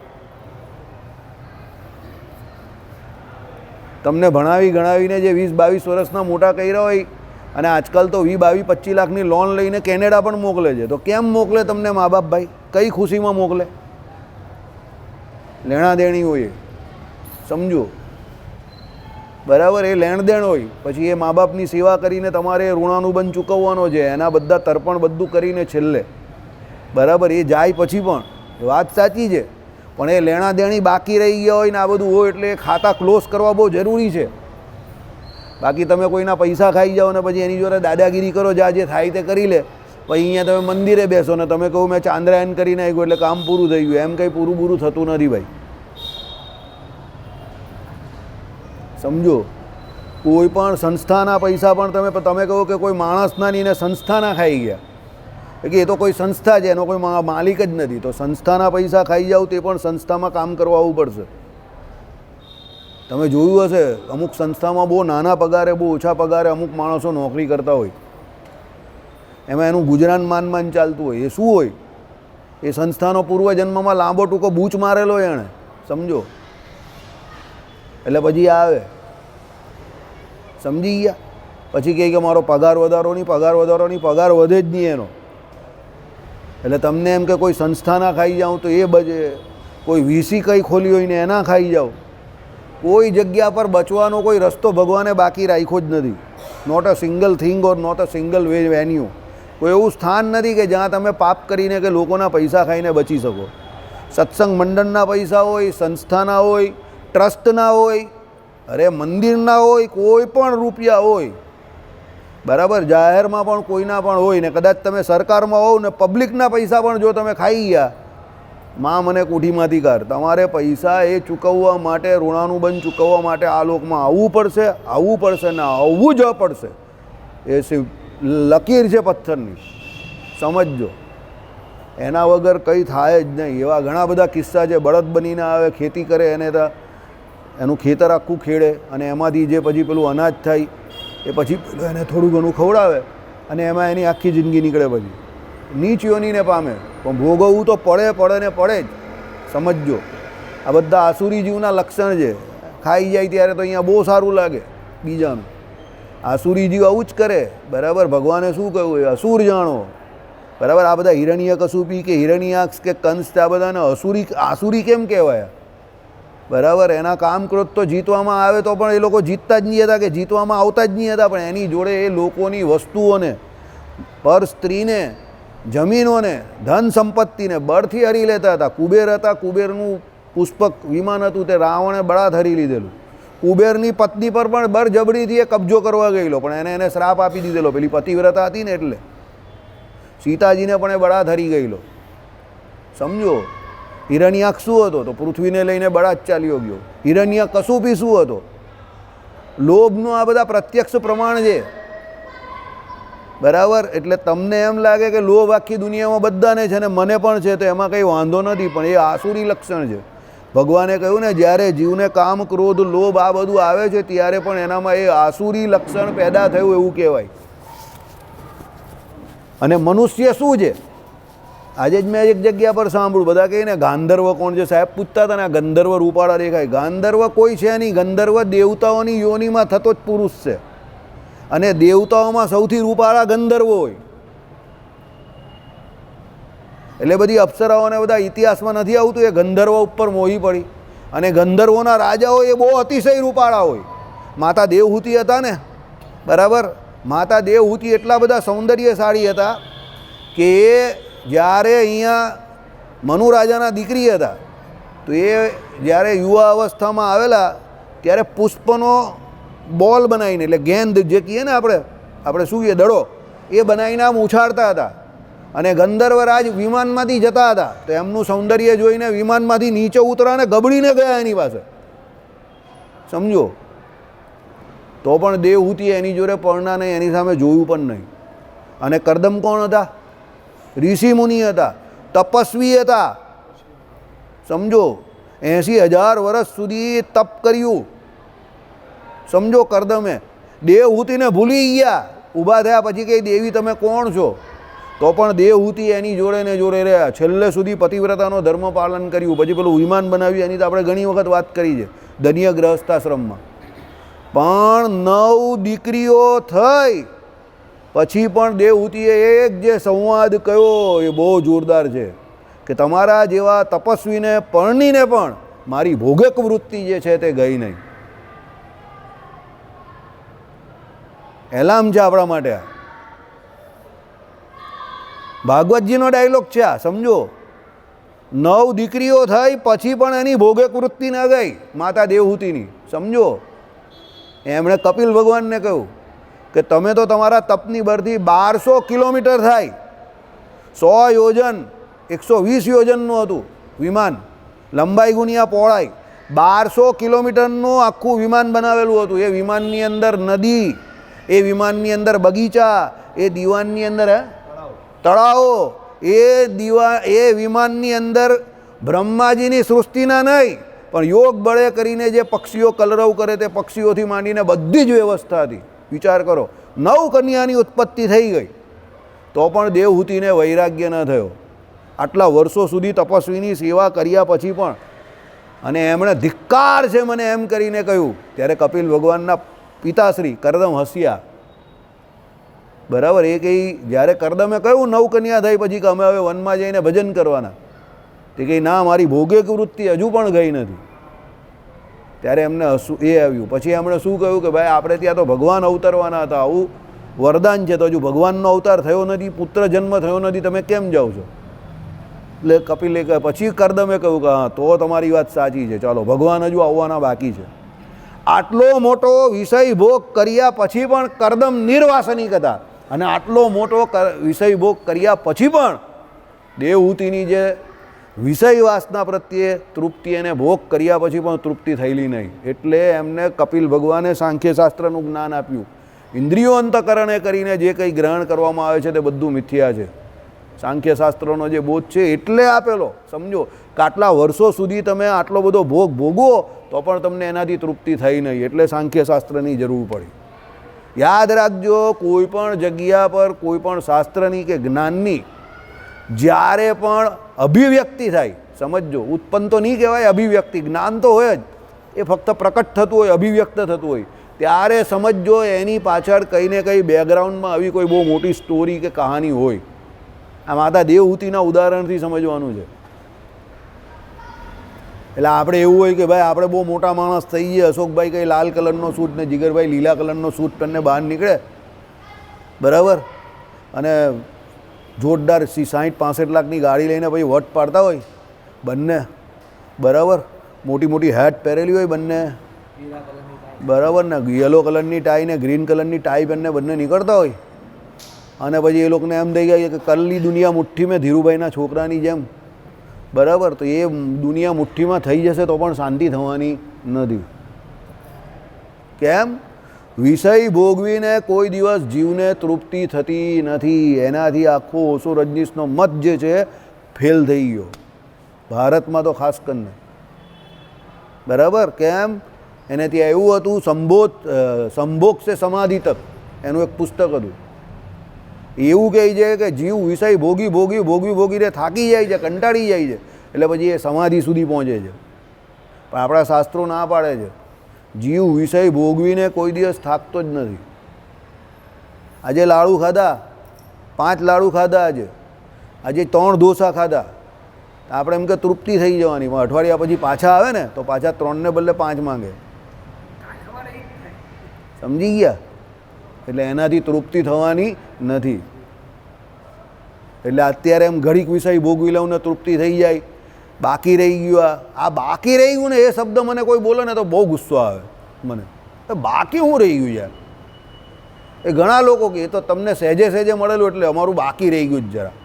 S1: તમને ભણાવી ગણાવીને જે 20-22 વર્ષના મોટા કર્યા હોય અને આજકાલ તો 20-22-25 લાખની લોન લઈને કેનેડા પણ મોકલે છે, તો કેમ મોકલે તમને મા બાપ ભાઈ? કઈ ખુશીમાં મોકલે? લેણા દેણી હોય, સમજો. બરાબર, એ લેણ દેણ હોય. પછી એ મા બાપની સેવા કરીને તમારે ઋણાનુબંધ ચૂકવવાનો છે, એના બધા તર્પણ બધું કરીને છેલ્લે, બરાબર, એ જાય પછી પણ વાત સાચી છે, પણ એ લેણા દેણી બાકી રહી ગયા હોય ને આ બધું હોય એટલે એ ખાતા ક્લોઝ કરવા બહુ જરૂરી છે. બાકી તમે કોઈના પૈસા ખાઈ જાઓ ને પછી એની જોડે દાદાગીરી કરો, જ્યાં જે થાય તે કરી લે, પછી અહીંયા તમે મંદિરે બેસો ને તમે કહું મેં ચાંદ્રાયન કરી નાખ્યું એટલે કામ પૂરું થઈ ગયું, એમ કંઈ પૂરું થતું નથી ભાઈ. સમજો, કોઈ પણ સંસ્થાના પૈસા પણ તમે કહો કે કોઈ માણસના નહીં ને સંસ્થાના ખાઈ ગયા, કે એ તો કોઈ સંસ્થા છે, એનો કોઈ માલિક જ નથી, તો સંસ્થાના પૈસા ખાઈ જાવ તે પણ સંસ્થામાં કામ કરવા આવવું પડશે. તમે જોયું હશે અમુક સંસ્થામાં બહુ નાના પગારે, બહુ ઓછા પગારે અમુક માણસો નોકરી કરતા હોય, એમાં એનું ગુજરાન માન ચાલતું હોય. એ શું હોય? એ સંસ્થાનો પૂર્વજન્મમાં લાંબો ટૂંકો બૂચ મારેલો એણે, સમજો, એટલે પછી આવે, સમજી ગયા. પછી કહે કે મારો પગાર વધારો નહીં, પગાર વધે જ નહીં એનો. એટલે તમને એમ કે કોઈ સંસ્થાના ખાઈ જાઉં તો એ બજે, કોઈ વીસી કંઈ ખોલી હોય ને એના ખાઈ જાઓ. કોઈ જગ્યા પર બચવાનો કોઈ રસ્તો ભગવાને બાકી રાખ્યો જ નથી. Not a single thing or not a single venue. કોઈ એવું સ્થાન નથી કે જ્યાં તમે પાપ કરીને કે લોકોના પૈસા ખાઈને બચી શકો. સત્સંગ મંડળના પૈસા હોય, સંસ્થાના હોય, ટ્રસ્ટના હોય, અરે મંદિરના હોય, કોઈ પણ રૂપિયા હોય, બરાબર, જાહેરમાં પણ કોઈના પણ હોય ને કદાચ તમે સરકારમાં હોવ ને પબ્લિકના પૈસા પણ જો તમે ખાઈ ગયા, માં મને કોઠીમાંથી કાઢ. તમારે પૈસા એ ચૂકવવા માટે, ઋણાનુબંધ ચૂકવવા માટે આ લોકમાં આવવું પડશે ને આવવું જ પડશે. એ લકીર છે પથ્થરની, સમજજો. એના વગર કંઈ થાય જ નહીં. એવા ઘણા બધા કિસ્સા છે, બળદ બનીને આવે, ખેતી કરે, એને એનું ખેતર આખું ખેડે અને એમાંથી જે પછી પેલું અનાજ થાય એ પછી એને થોડું ઘણું ખવડાવે અને એમાં એની આખી જિંદગી નીકળે. પછી નીચ યોનીને પામે, પણ ભોગવવું તો પડે જ. સમજજો, આ બધા આસુરી જીવના લક્ષણ છે. ખાઈ જાય ત્યારે તો અહીંયા બહુ સારું લાગે બીજાનું. આસુરી જીવ આવું જ કરે, બરાબર. ભગવાને શું કહ્યું? એ અસુર જાણો, બરાબર. આ બધા હિરણ્ય કશુપી કે હિરણ્યાક્ષ કે કંસ, આ બધાને આસુરી કેમ કહેવાય? બરાબર, એના કામ ક્રોધ તો જીતવામાં આવે તો પણ એ લોકો જીતતા જ નહીં હતા, કે જીતવામાં આવતા જ નહીં હતા, પણ એની જોડે એ લોકોની વસ્તુઓને, પર સ્ત્રીને, જમીનોને, ધન સંપત્તિને બળથી હરી લેતા હતા. કુબેર હતા, કુબેરનું પુષ્પક વિમાન હતું, તે રાવણે બળાત હરી લીધેલું. કુબેરની પત્ની પર પણ બળજબરીથી એ કબજો કરવા ગયેલો, પણ એને શ્રાપ આપી દીધેલો. પેલી પતિવ્રતા હતી ને એટલે સીતાજીને પણ એ બળાત હરી ગયેલો, સમજો. હિરણ્યાક્ષ શું હતો? તો પૃથ્વીને લઈને બળાત ચાલ્યો ગયો. હિરણ્ય કશુપી શું હતો? લોભનો આ બધા પ્રત્યક્ષ પ્રમાણ છે, બરાબર. એટલે તમને એમ લાગે કે લોભ આખી દુનિયામાં બધાને છે ને મને પણ છે, તો એમાં કંઈ વાંધો નથી, પણ એ આસુરી લક્ષણ છે. ભગવાને કહ્યું ને, જ્યારે જીવને કામ, ક્રોધ, લોભ આ બધું આવે છે ત્યારે પણ એનામાં એ આસુરી લક્ષણ પેદા થયું એવું કહેવાય. અને મનુષ્ય શું છે? આજે જ મેં એક જગ્યા પર સાંભળ્યું, બધા કહે ને ગાંધર્વ કોણ છે? સાહેબ પૂછતા હતા ને, આ ગંધર્વ રૂપાળા દેખાય. ગાંધર્વ કોઈ છે નહીં. ગંધર્વ દેવતાઓની યોનિમાં થતો જ પુરુષ છે, અને દેવતાઓમાં સૌથી રૂપાળા ગંધર્વો હોય. એટલે બધી અપ્સરાઓને બધા ઇતિહાસમાં નથી આવતું એ ગંધર્વ ઉપર મોહી પડી. અને ગંધર્વોના રાજાઓ એ બહુ અતિશય રૂપાળા હોય. માતા દેવહૂતિ હતા ને, બરાબર. માતા દેવહૂતિ એટલા બધા સૌંદર્યશાળી હતા કે જ્યારે અહીંયા મનુ રાજાના દીકરી હતા, તો એ જ્યારે યુવા અવસ્થામાં આવેલા ત્યારે પુષ્પનો બોલ બનાવીને, એટલે ગેંદ જે કહીએ ને આપણે શું કહીએ, દડો, એ બનાવીને આમ ઉછાળતા હતા. અને ગંધર્વરાજ વિમાનમાંથી જતા હતા, તો એમનું સૌંદર્ય જોઈને વિમાનમાંથી નીચે ઉતરાને ગબડીને ગયા એની પાસે, સમજો. તો પણ દેવહૂતિ એની જોડે પરણા નહીં, એની સામે જોયું પણ નહીં. અને કરદમ કોણ હતા? ઋષિ મુનિ હતા, તપસ્વી હતા, સમજો. 80,000 વર્ષ સુધી તપ કર્યું, સમજો. કરદમે દેવહૂતિને ભૂલી ગયા. ઊભા થયા પછી કહી, દેવી તમે કોણ છો? તો પણ દેવહૂતિ એની જોડે ને જોડે રહ્યા. છેલ્લે સુધી પતિવ્રતાનો ધર્મ પાલન કર્યું. પછી પેલું વિમાન બનાવ્યું, એની તો આપણે ઘણી વખત વાત કરી છે, ધન્ય ગ્રહસ્થાશ્રમમાં. પણ 9 દીકરીઓ થઈ પછી પણ દેવહૂતિએ એક જે સંવાદ કહ્યો એ બહુ જોરદાર છે, કે તમારા જેવા તપસ્વીને પરણીને પણ મારી ભોગક વૃત્તિ જે છે તે ગઈ નહીં. એલાર્મ છે આપણા માટે આ. ભાગવતજીનો ડાયલોગ છે આ, સમજો. 9 દીકરીઓ થઈ પછી પણ એની ભોગે વૃત્તિ ન ગઈ માતા દેવહૂતિની, સમજો. એમણે કપિલ ભગવાનને કહ્યું કે તમે તો તમારા તપની બળથી 1200 કિલોમીટર થાય, 100 યોજન 120 યોજનનું હતું વિમાન, લંબાઈ ગુણ્યા પહોળાઈ, 1200 કિલોમીટરનું આખું વિમાન બનાવેલું હતું. એ વિમાનની અંદર નદી, એ વિમાનની અંદર બગીચા, એ દીવાનની અંદર તળાવો, એ વિમાનની અંદર બ્રહ્માજીની સૃષ્ટિના નહીં પણ યોગ બળે કરીને જે પક્ષીઓ કલરવ કરે તે પક્ષીઓથી માંડીને બધી જ વ્યવસ્થા હતી. વિચાર કરો, 9 કન્યાની ઉત્પત્તિ થઈ ગઈ તો પણ દેવહૂતિને વૈરાગ્ય ન થયો. આટલા વર્ષો સુધી તપસ્વીની સેવા કર્યા પછી પણ. અને એમણે ધિક્કાર છે મને એમ કરીને કહ્યું. ત્યારે કપિલ ભગવાનના પિતાશ્રી કરદમ હસ્યા. બરાબર, એ કહી જ્યારે કરદમે કહ્યું 9 કન્યા થઈ પછી કે અમે હવે વનમાં જઈને ભજન કરવાના, તે કહી ના, મારી ભોગે વૃત્તિ હજુ પણ ગઈ નથી. ત્યારે એમને એ આવ્યું. પછી એમણે શું કહ્યું કે ભાઈ આપણે ત્યાં તો ભગવાન અવતરવાના હતા, આવું વરદાન છે, તો હજુ ભગવાનનો અવતાર થયો નથી, પુત્ર જન્મ થયો નથી, તમે કેમ જાઓ છો? એટલે કપિલે કહે, પછી કરદમે કહ્યું કે હા, તો તમારી વાત સાચી છે, ચાલો ભગવાન હજુ આવવાના બાકી છે. આટલો મોટો વિષય ભોગ કર્યા પછી પણ કરદમ નિર્વાસનિક હતા, અને આટલો મોટો વિષય ભોગ કર્યા પછી પણ દેવહૂતિની જે વિષય વાસના પ્રત્યે તૃપ્તિ, એને ભોગ કર્યા પછી પણ તૃપ્તિ થયેલી નહીં. એટલે એમને કપિલ ભગવાને સાંખ્યશાસ્ત્રનું જ્ઞાન આપ્યું. ઇન્દ્રિયો અંતકરણે કરીને જે કંઈ ગ્રહણ કરવામાં આવે છે તે બધું મિથ્યા છે. સાંખ્યશાસ્ત્રનો જે બોધ છે એટલે આપેલો. સમજો કે આટલા વર્ષો સુધી તમે આટલો બધો ભોગ ભોગવો તો પણ તમને એનાથી તૃપ્તિ થઈ નહીં, એટલે સાંખ્યશાસ્ત્રની જરૂર પડી. યાદ રાખજો, કોઈ પણ જગ્યા પર કોઈ પણ શાસ્ત્રની કે જ્ઞાનની જ્યારે પણ અભિવ્યક્તિ થાય, સમજો, ઉત્પન્ન તો નહીં કહેવાય, અભિવ્યક્તિ, જ્ઞાન તો હોય જ, એ ફક્ત પ્રકટ થતું હોય, અભિવ્યક્ત થતું હોય, ત્યારે સમજો એની પાછળ કંઈ ને કંઈ બેકગ્રાઉન્ડમાં આવી કોઈ બહુ મોટી સ્ટોરી કે કહાની હોય. આ માતા દેવહૂતિના ઉદાહરણથી સમજવાનું છે. એટલે આપણે એવું હોય કે ભાઈ આપણે બહુ મોટા માણસ થઈ ગયા, અશોકભાઈ કંઈ લાલ કલરનો સૂટ ને જીગરભાઈ લીલા કલરનો સૂટ પહેરીને બહાર નીકળે, બરાબર, અને જોરદાર 60-65 લાખની ગાડી લઈને પછી વટ પાડતા હોય બંને, બરાબર, મોટી મોટી હેટ પહેરેલી હોય બંને, બરાબર ને, યલો કલરની ટાઈ ને ગ્રીન કલરની ટાઈ પહેરીને બંને નીકળતા હોય, અને પછી એ લોકોને એમ થઈ ગયા કે કલની દુનિયા મુઠ્ઠી મેં ધીરુભાઈના છોકરાની જેમ, બરાબર, તો એ દુનિયા મુઠ્ઠીમાં થઈ જશે તો પણ શાંતિ થવાની નથી. કેમ? વિષય ભોગવીને કોઈ દિવસ જીવને તૃપ્તિ થતી નથી. એનાથી આખો ઓશો રજનીશનો મત જે છે ફેલ થઈ ગયો, ભારતમાં તો ખાસ કરીને, બરાબર. કેમ? એને ત્યાં એવું હતું, સંભોગ સે સમાધિ તક એનું એક પુસ્તક હતું. એવું કહે છે કે જીવ વિષય ભોગી ભોગી ભોગવી ભોગીને થાકી જાય છે, કંટાળી જાય છે, એટલે પછી એ સમાધિ સુધી પહોંચે છે. પણ આપણા શાસ્ત્રો ના પાડે છે, જીવ વિષય ભોગવીને કોઈ દિવસ થાકતો જ નથી. આજે લાડુ ખાધા, 5 લાડુ ખાધા, આજે 3 ઢોસા ખાધા, આપણે એમ કે તૃપ્તિ થઈ જવાની, પણ અઠવાડિયા પછી પાછા આવે ને તો પાછા 3 ને બદલે 5 માંગે. સમજી ગયા? એટલે એનાથી તૃપ્તિ થવાની નથી. એટલે અત્યારે એમ ઘડીક વિષય ભોગવી લઉં ને તૃપ્તિ થઈ જાય, બાકી રહી ગયું. આ બાકી રહી ગયું ને એ શબ્દ મને કોઈ બોલે ને તો બહુ ગુસ્સો આવે મને. બાકી હું રહી ગયું યાર? એ ઘણા લોકો કે એ તો તમને સહેજે સહેજે મળેલું એટલે અમારું બાકી રહી ગયું જ જરા.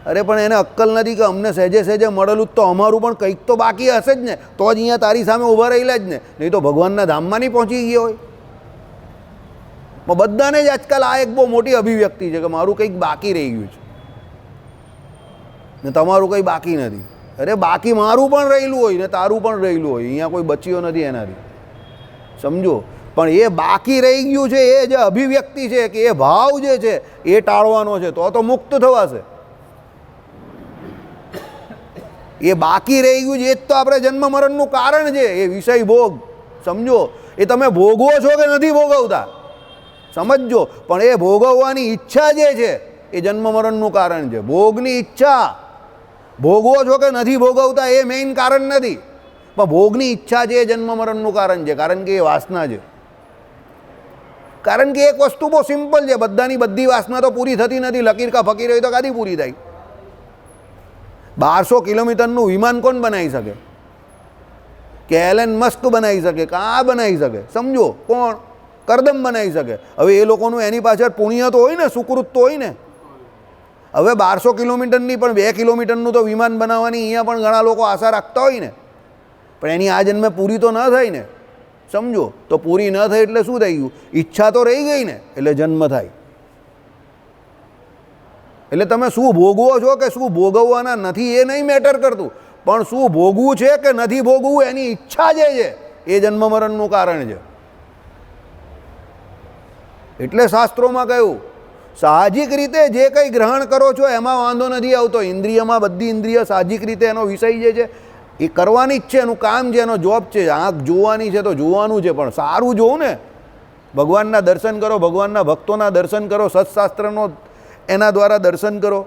S1: અરે પણ એને અક્કલ નથી કે અમને સહેજે સહેજે મળેલું જ તો અમારું પણ કંઈક તો બાકી હશે જ ને, તો જ અહીંયા તારી સામે ઊભા રહેલા જ ને, નહીં તો ભગવાનના ધામમાં નહીં પહોંચી ગયા હોય. બધાને જ આજકાલ આ એક બહુ મોટી અભિવ્યક્તિ છે કે મારું કંઈક બાકી રહી ગયું છે ને તમારું કંઈ બાકી નથી. અરે બાકી મારું પણ રહેલું હોય ને તારું પણ રહેલું હોય, અહીંયા કોઈ બચ્યો નથી એનાથી, સમજો. પણ એ બાકી રહી ગયું છે, એ જે અભિવ્યક્તિ છે કે એ ભાવ જે છે એ ટાળવાનો છે, તો મુક્ત થવાશે. એ બાકી રહી ગયું છે એ જ તો આપણે જન્મ મરણનું કારણ છે, એ વિષય ભોગ. સમજો, એ તમે ભોગવો છો કે નથી ભોગવતા સમજો, પણ એ ભોગવવાની ઈચ્છા જે છે એ જન્મ મરણનું કારણ છે. ભોગની ઈચ્છા, ભોગવો છો કે નથી ભોગવતા એ મેઇન કારણ નથી, પણ ભોગની ઈચ્છા છે એ જન્મ મરણનું કારણ છે, કારણ કે એ વાસના છે. કારણ કે એક વસ્તુ બહુ સિમ્પલ છે, બધાની બધી વાસના તો પૂરી થતી નથી. લકીર કા ફકીર હોય તો કાદી પૂરી થાય? 1200 કિલોમીટરનું વિમાન કોણ બનાવી શકે? કે એલન મસ્ક બનાવી શકે? કે આ બનાવી શકે? સમજો, કોણ? કરદમ બનાવી શકે. હવે એ લોકોનું એની પાછળ પુણ્ય તો હોય ને, સુકૃત તો હોય ને. હવે 1200 કિલોમીટરની પણ 2 કિલોમીટરનું તો વિમાન બનાવવાની અહીંયા પણ ઘણા લોકો આશા રાખતા હોય ને, પણ એની આ જન્મે પૂરી તો ન થાય ને. સમજો, તો પૂરી ન થઈ એટલે શું થઈ ગયું? ઈચ્છા તો રહી ગઈ ને, એટલે જન્મ થાય. એટલે તમે શું ભોગવો છો કે શું ભોગવવાના નથી એ નહીં મેટર કરતું, પણ શું ભોગવું છે કે નથી ભોગવું એની ઈચ્છા જે છે એ જન્મ મરણનું કારણ છે. એટલે શાસ્ત્રોમાં કહ્યું સાહજિક રીતે જે કંઈ ગ્રહણ કરો છો એમાં વાંધો નથી આવતો. ઇન્દ્રિયમાં બધી ઇન્દ્રિય સાહજિક રીતે એનો વિષય જે છે એ કરવાની જ છે, એનું કામ છે, એનો જોબ છે. આંખ જોવાની છે તો જોવાનું છે, પણ સારું જોવું ને. ભગવાનના દર્શન કરો, ભગવાનના ભક્તોના દર્શન કરો, સત્શાસ્ત્રનો એના દ્વારા દર્શન કરો,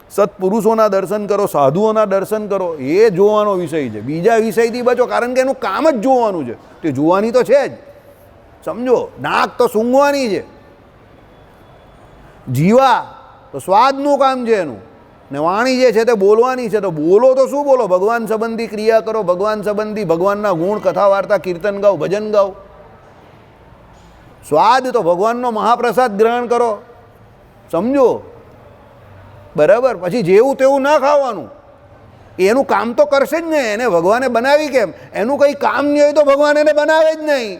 S1: સત્પુરુષોના દર્શન કરો, સાધુઓના દર્શન કરો. એ જોવાનો વિષય છે. બીજા વિષયથી બચો, કારણ કે એનું કામ જ જોવાનું છે. તે જોવાની તો છે જ. સમજો, નાક તો સૂંઘવાની છે, જીવા તો સ્વાદનું કામ છે એનું, ને વાણી જે છે તે બોલવાની છે. તો બોલો તો શું બોલો? ભગવાન સંબંધી ક્રિયા કરો, ભગવાન સંબંધી ભગવાનના ગુણ, કથા, વાર્તા, કીર્તન ગાઓ, ભજન ગાઓ. સ્વાદ તો ભગવાનનો મહાપ્રસાદ ગ્રહણ કરો. સમજો, બરાબર? પછી જેવું તેવું ના ખાવાનું. એનું કામ તો કરશે જ ને. એને ભગવાને બનાવી કેમ? એનું કંઈ કામ નહીં હોય તો ભગવાન એને બનાવે જ નહીં.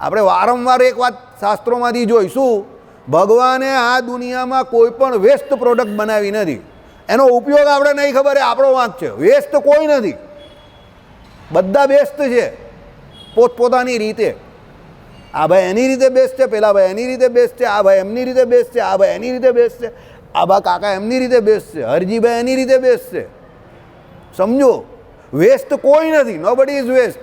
S1: આપણે વારંવાર એક વાત શાસ્ત્રોમાંથી જોઈશું, ભગવાને આ દુનિયામાં કોઈ પણ વેસ્ટ પ્રોડક્ટ બનાવી નથી. એનો ઉપયોગ આપણે નહીં ખબર, એ આપણો વાંક છે. વેસ્ટ કોઈ નથી, બધા બેસ્ટ છે પોતપોતાની રીતે. આ ભાઈ એની રીતે બેસ્ટ છે, પેલા ભાઈ એની રીતે બેસ્ટ છે, આ ભાઈ એમની રીતે બેસ્ટ છે, આ ભાઈ એની રીતે બેસ્ટ છે, આ બા કાકા એમની રીતે બેસ્ટ છે, હરજીભાઈ એની રીતે બેસ્ટ છે. સમજો, વેસ્ટ કોઈ નથી, નોબડી ઇઝ વેસ્ટ.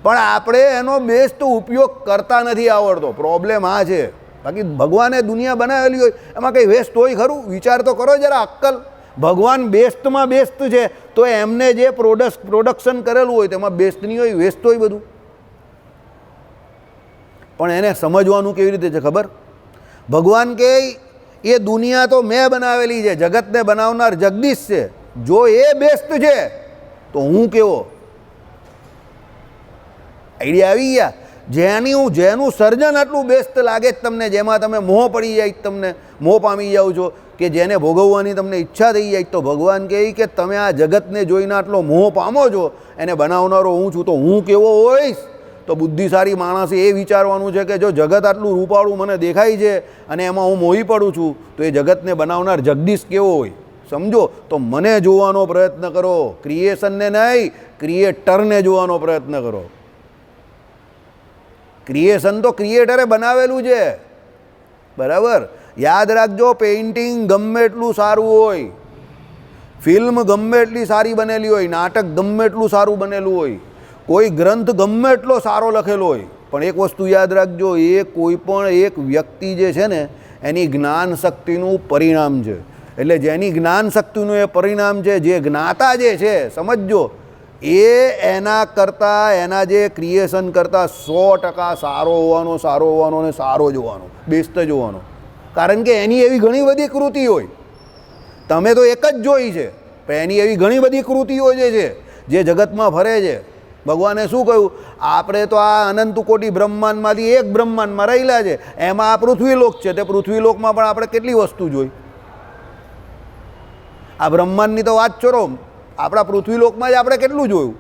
S1: પણ આપણે એનો બેસ્ટ ઉપયોગ કરતા નથી આવડતો. પ્રોબ્લેમ આ છે. બાકી ભગવાને દુનિયા બનાવેલી હોય એમાં કંઈ વેસ્ટ હોય ખરું? વિચાર તો કરો જરા, અક્કલ. ભગવાન બેસ્ટમાં બેસ્ટ છે તો એમને જે પ્રોડક્શન કરેલું હોય તેમાં બેસ્ટ નહીં હોય, વેસ્ટ હોય બધું. પણ એને સમજવાનું કેવી રીતે છે ખબર? ભગવાન કહે એ દુનિયા તો મેં બનાવેલી છે, જગતને બનાવનાર જગદીશ છે. જો એ બેસ્ટ છે તો હું કેવો? આઈડિયા આવી ગયા? જેનું સર્જન આટલું બેસ્ટ લાગે જ તમને, જેમાં તમે મોહ પડી જાય, તમને મોહ પામી જાઓ છો, કે જેને ભોગવવાની તમને ઈચ્છા થઈ જાય, તો ભગવાન કહે કે તમે આ જગતને જોઈને આટલો મોહ પામો છો, એને બનાવનારો હું છું, તો હું કેવો હોઈશ? તો બુદ્ધિશાળી માણસે એ વિચારવાનું છે કે જો જગત આટલું રૂપાળું મને દેખાય છે અને એમાં હું મોહી પડું છું, તો એ જગતને બનાવનાર જગદીશ કેવો હોય? સમજો, તો મને જોવાનો પ્રયત્ન કરો, ક્રિએશનને નહીં, ક્રિએટરને જોવાનો પ્રયત્ન કરો. ક્રિએશન તો ક્રિએટરે બનાવેલું છે, બરાબર? યાદ રાખજો, પેઇન્ટિંગ ગમે એટલું સારું હોય, ફિલ્મ ગમે એટલી સારી બનેલી હોય, નાટક ગમે એટલું સારું બનેલું હોય, કોઈ ગ્રંથ ગમે એટલો સારો લખેલો હોય, પણ એક વસ્તુ યાદ રાખજો, એ કોઈ પણ એક વ્યક્તિ જે છે ને એની જ્ઞાન શક્તિનું પરિણામ છે. એટલે જેની જ્ઞાન શક્તિનું એ પરિણામ છે, જે જ્ઞાતા જે છે, સમજજો, એ એના કરતાં, એના જે ક્રિએશન કરતાં 100% સારો હોવાનો અને સારો જોવાનો, બેસ્ટ જોવાનો. કારણ કે એની એવી ઘણી બધી કૃતિ હોય. તમે તો એક જ જોઈ છે, પણ એની એવી ઘણી બધી કૃતિઓ જે છે જે જગતમાં ફરે છે. ભગવાને શું કહ્યું? આપણે તો આ અનંત કોટી બ્રહ્માંડમાંથી એક બ્રહ્માંડમાં રહેલા છે, એમાં આ પૃથ્વીલોક છે. તે પૃથ્વીલોકમાં પણ આપણે કેટલી વસ્તુ જોઈ? આ બ્રહ્માંડની તો વાત છોડો, આપણા પૃથ્વીલોકમાં જ આપણે કેટલું જોયું?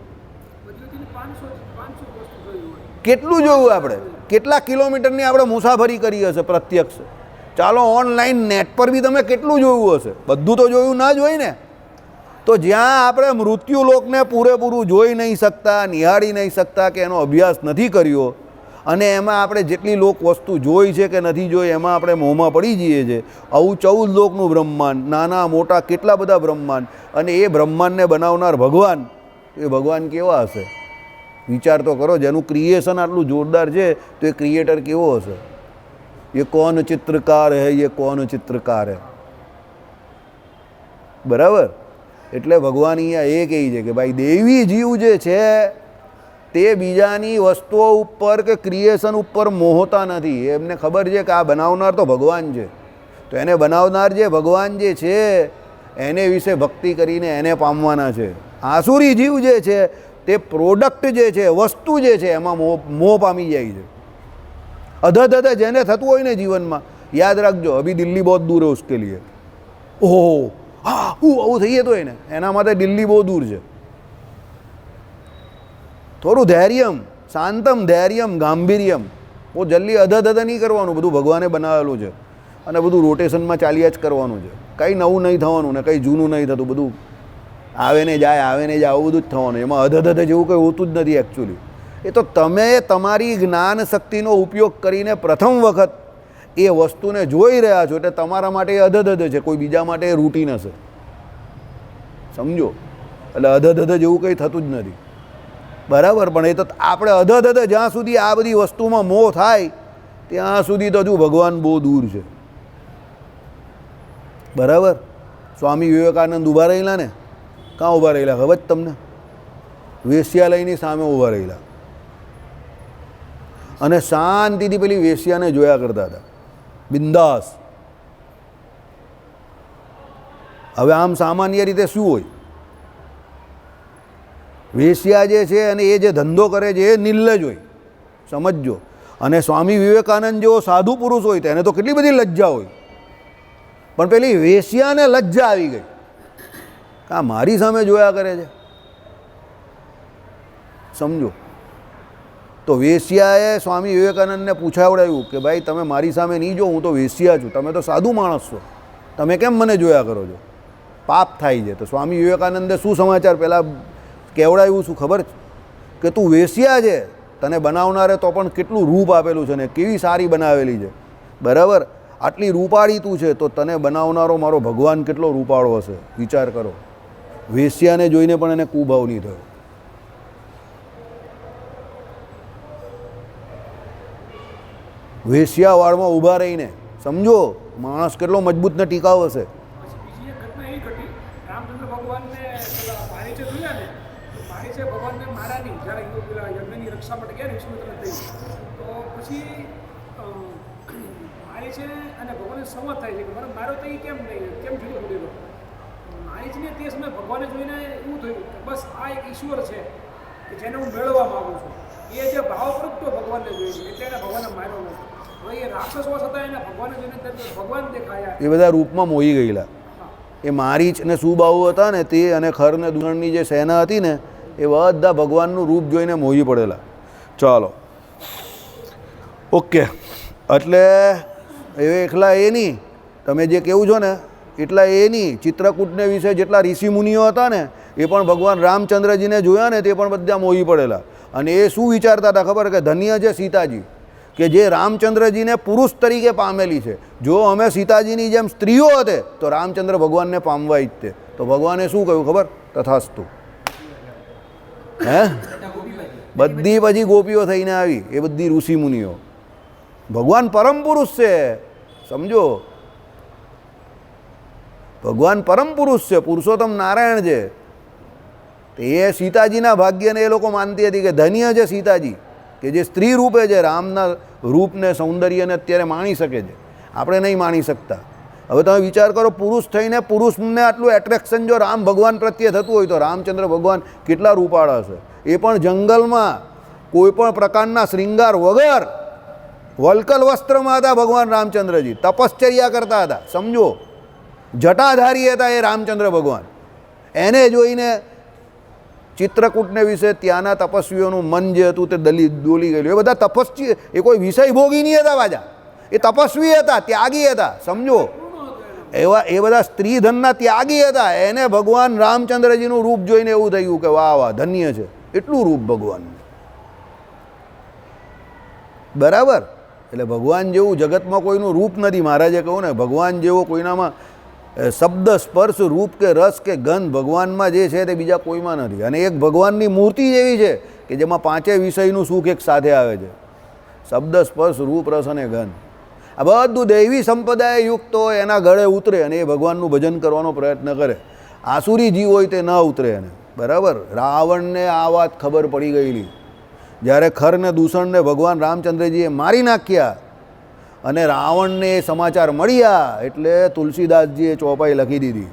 S1: કેટલું જોયું આપણે? કેટલા કિલોમીટરની આપણે મુસાફરી કરી હશે પ્રત્યક્ષ? ચાલો, ઓનલાઈન નેટ પર બી તમે કેટલું જોયું હશે? બધું તો જોયું ના જ હોય ને. તો જ્યાં આપણે મૃત્યુલોકને પૂરેપૂરું જોઈ નહીં શકતા, નિહાળી નહીં શકતા, કે એનો અભ્યાસ નથી કર્યો, અને એમાં આપણે જેટલી લોક વસ્તુ જોઈ છે કે નથી જોઈ એમાં આપણે મોહમાં પડી જઈએ છીએ. આવું 14 લોકનું બ્રહ્માંડ, નાના મોટા કેટલા બધા બ્રહ્માંડ, અને એ બ્રહ્માંડને બનાવનાર ભગવાન, એ ભગવાન કેવા હશે? વિચાર તો કરો. જેનું ક્રિએશન આટલું જોરદાર છે તો એ ક્રિએટર કેવો હશે? ये कौन चित्रकार है, ये कौन चित्रकार है? બરાબર? એટલે ભગવાન અહીંયા એ કહે છે કે ભાઈ દેવી જીવ જે છે તે બીજાની વસ્તુઓ ઉપર કે ક્રિએશન ઉપર મોહતા નથી. એમને ખબર છે કે આ બનાવનાર તો ભગવાન છે, તો એને બનાવનાર જે ભગવાન જે છે એને વિશે ભક્તિ કરીને એને પામવાના છે. આસુરી જીવ જે છે તે પ્રોડક્ટ જે છે, વસ્તુ જે છે એમાં મોહ પામી જાય છે. અધધ જેને થતું હોય ને જીવનમાં, યાદ રાખજો અભી દિલ્હી બહુ દૂર है उसके लिए. ઓહો હા આવું થઈએ તો એને એના માટે દિલ્હી બહુ દૂર છે. થોડું ધૈર્યમ, શાંતમ ધૈર્યમ ગાંભીર્યમ, બહુ જલ્દી અધધ નહીં કરવાનું. બધું ભગવાને બનાવેલું છે અને બધું રોટેશનમાં ચાલ્યા જ કરવાનું છે. કંઈ નવું નહીં થવાનું ને કંઈ જૂનું નહીં થતું. બધું આવે ને જાય આવે ને જાય આવું બધું જ થવાનું. એમાં અધધ જેવું કંઈ હોતું જ નથી એકચ્યુઅલી. એ તો તમે તમારી જ્ઞાન શક્તિનો ઉપયોગ કરીને પ્રથમ વખત એ વસ્તુને જોઈ રહ્યા છો એટલે તમારા માટે એ અધધ છે, કોઈ બીજા માટે એ રૂટીન હશે. સમજો? એટલે અધધ જેવું કંઈ થતું જ નથી. બરાબર? પણ એ તો આપણે અધધ જ્યાં સુધી આ બધી વસ્તુમાં મોહ થાય ત્યાં સુધી તો હજુ ભગવાન બહુ દૂર છે. બરાબર? સ્વામી વિવેકાનંદ ઊભા રહેલા ને, કાં ઊભા રહેલા ખબર જ તમને? વેશ્યાલયની સામે ઊભા રહેલા અને શાંતિથી પેલી વેશ્યાને જોયા કરતા હતા, બિંદાસ. હવે આમ સામાન્ય રીતે શું હોય, વેશ્યા જે છે અને એ જે ધંધો કરે છે એ નિર્લજ હોય, સમજજો. અને સ્વામી વિવેકાનંદ જેવો સાધુ પુરુષ હોય તેને તો કેટલી બધી લજ્જા હોય, પણ પેલી વેશ્યાને લજ્જા આવી ગઈ કે આ મારી સામે જોયા કરે છે. સમજો? તો વેશ્યાએ સ્વામી વિવેકાનંદને પૂછાવડાવ્યું કે ભાઈ તમે મારી સામે નહીં જો, હું તો વેશ્યા છું, તમે તો સાધુ માણસ છો, તમે કેમ મને જોયા કરો છો? પાપ થાય છે. તો સ્વામી વિવેકાનંદે શું સમાચાર પહેલાં કહેવડાવ્યું શું ખબર છે? કે તું વેશ્યા છે, તને બનાવનારે તો પણ કેટલું રૂપ આપેલું છે ને કેવી સારી બનાવેલી છે. બરાબર? આટલી રૂપાળી તું છે તો તને બનાવનારો મારો ભગવાન કેટલો રૂપાળો હશે, વિચાર કરો. વેશ્યાને જોઈને પણ એને કુભાવ નહીં થયો. વેશ્યાવાળમાં ઊભા રહીને સમજો માણસ કેટલો મજબૂત ને ટીકાવ હશે.
S3: બીજી એક ઘટના એવી ઘટી, રામચંદ્ર ભગવાનને મારીચે જોયા ને, મારીચે ભગવાનને મારા નહીં, જ્યારે પેલા યજ્ઞની રક્ષા માટે ગયા ને વિષ્ણુને થઈ, તો પછી મારીચે અને ભગવાનને સંવાદ થાય છે કે મને મારો તો એ કેમ નહીં, કેમ જુદો પડેલો. મારીચને તે સમયે ભગવાને જોઈને એવું થયું કે બસ આ એક ઈશ્વર છે કે જેને હું મેળવવા માગું છું. એ જે ભાવ પ્રગટો ભગવાનને જોઈને એટલે એને ભગવાને માર્યો નથી. હવે એ રાક્ષસો હતા એને ભગવાને જોઈને ભગવાન દેખાયા.
S1: એ બધા રૂપમાં મોહી ગયેલા. એ મારીચ અને સુબાહુ હતા ને તે અને ખર ને દુષણની જે સેના હતી ને એ બધા ભગવાનનું રૂપ જોઈને મોહી પડેલા. ચાલો ઓકે. એટલે એ એકલા એ નહીં, તમે જે કહેવું છો ને એટલા એ નહીં. ચિત્રકૂટને વિશે જેટલા ઋષિમુનિઓ હતા ને એ પણ ભગવાન રામચંદ્રજીને જોયા ને તે પણ બધા મોહી પડેલા. અને એ શું વિચારતા હતા ખબર? કે ધન્ય છે સીતાજી કે જે રામચંદ્રજીને પુરુષ તરીકે પામેલી છે. જો અમે સીતાજીની જેમ સ્ત્રીઓ હતે તો રામચંદ્ર ભગવાનને પામવા ઈચ્છતે. તો ભગવાને શું કહ્યું ખબર? તથાસ્તુ. હે બધી પછી ગોપીઓ થઈને આવી, એ બધી ઋષિ મુનિઓ. ભગવાન પરમ પુરુષ છે, સમજો? ભગવાન પરમ પુરુષ છે, પુરુષોત્તમ નારાયણ છે. એ સીતાજીના ભાગ્યને એ લોકો માનતી હતી કે ધન્ય છે સીતાજી કે જે સ્ત્રી રૂપે છે, રામના રૂપને સૌંદર્યને અત્યારે માણી શકે છે, આપણે નહીં માણી શકતા. હવે તમે વિચાર કરો, પુરુષ થઈને પુરુષને આટલું એટ્રેક્શન જો રામ ભગવાન પ્રત્યે થતું હોય તો રામચંદ્ર ભગવાન કેટલા રૂપાળા હશે. એ પણ જંગલમાં કોઈ પણ પ્રકારના શ્રૃંગાર વગર વલ્કલ વસ્ત્રમાં હતા ભગવાન રામચંદ્રજી, તપશ્ચર્યા કરતા હતા. સમજો? જટાધારી હતા એ રામચંદ્ર ભગવાન. એને જોઈને ચિત્રકૂટને વિશે ત્યાંના તપસ્વીઓનું મન જે હતું તે ડોલી ગયેલું. એ બધા તપસ્વી, એ કોઈ વિષય ભોગી નહીં હતા પાછા, એ તપસ્વી હતા, ત્યાગી હતા. સમજો? એવા એ બધા સ્ત્રી ધનના ત્યાગી હતા. એને ભગવાન રામચંદ્રજીનું રૂપ જોઈને એવું થયું કે વાહ વાહ ધન્ય છે, એટલું રૂપ ભગવાનનું. બરાબર? એટલે ભગવાન જેવું જગતમાં કોઈનું રૂપ નથી. મહારાજે કહ્યું ને ભગવાન જેવો કોઈનામાં શબ્દ સ્પર્શ રૂપ કે રસ કે ગંધ ભગવાનમાં જે છે તે બીજા કોઈમાં નથી. અને એક ભગવાનની મૂર્તિ જેવી છે કે જેમાં પાંચેય વિષયનું સુખ એક સાથે આવે છે, શબ્દ સ્પર્શ રૂપ રસ અને ગંધ. આ બધું દૈવી સંપ્રદાય યુક્ત હોય એના ગળે ઉતરે અને એ ભગવાનનું ભજન કરવાનો પ્રયત્ન કરે. આસુરી જીવ હોય તે ન ઉતરે એને. બરાબર? રાવણને આ વાત ખબર પડી ગયેલી જ્યારે ખર ને દૂષણને ભગવાન રામચંદ્રજીએ મારી નાખ્યા અને રાવણને એ સમાચાર મળ્યા એટલે તુલસીદાસજીએ ચોપાઈ લખી દીધી.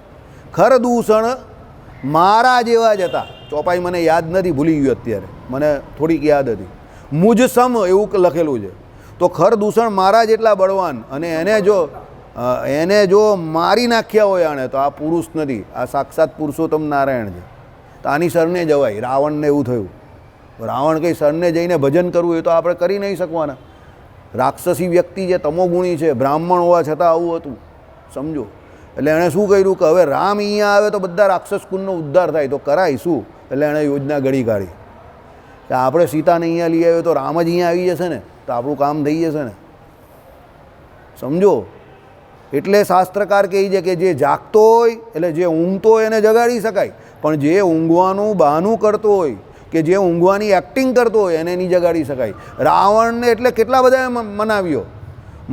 S1: ખર દૂષણ મારા જેવા જ હતા. ચોપાઈ મને યાદ નથી, ભૂલી ગયું અત્યારે, મને થોડીક યાદ હતી. મુજ સમ એવું લખેલું છે. તો ખર દૂષણ મારા જેટલા બળવાન, અને એને જો મારી નાખ્યા હોય આણે, તો આ પુરુષ નથી, આ સાક્ષાત પુરુષોત્તમ નારાયણ છે. તો આની સરને જવાય. રાવણને એવું થયું. રાવણ કંઈ સરને જઈને ભજન કરવું એ તો આપણે કરી નહીં શકવાના. રાક્ષસી વ્યક્તિ છે, તમોગુણી છે, બ્રાહ્મણ હોવા છતાં આવું હતું, સમજો. એટલે એણે શું કર્યું કે હવે રામ અહીંયા આવે તો બધા રાક્ષસ કુળનો ઉદ્ધાર થાય, તો કરાય શું? એટલે એણે યોજના ઘડી કાઢી કે આપણે સીતાને અહીંયા લઈ આવ્યો તો રામ જ અહીંયા આવી જશે ને, તો આપણું કામ થઈ જશે ને, સમજો. એટલે શાસ્ત્રકાર કહે છે કે જે જાગતો હોય, એટલે જે ઊંઘતો હોય એને જગાડી શકાય, પણ જે ઊંઘવાનું બહાનું કરતો હોય કે જે ઊંઘવાની એક્ટિંગ કરતો હોય એને નહીં જગાડી શકાય. રાવણને એટલે કેટલા બધા મનાવ્યો.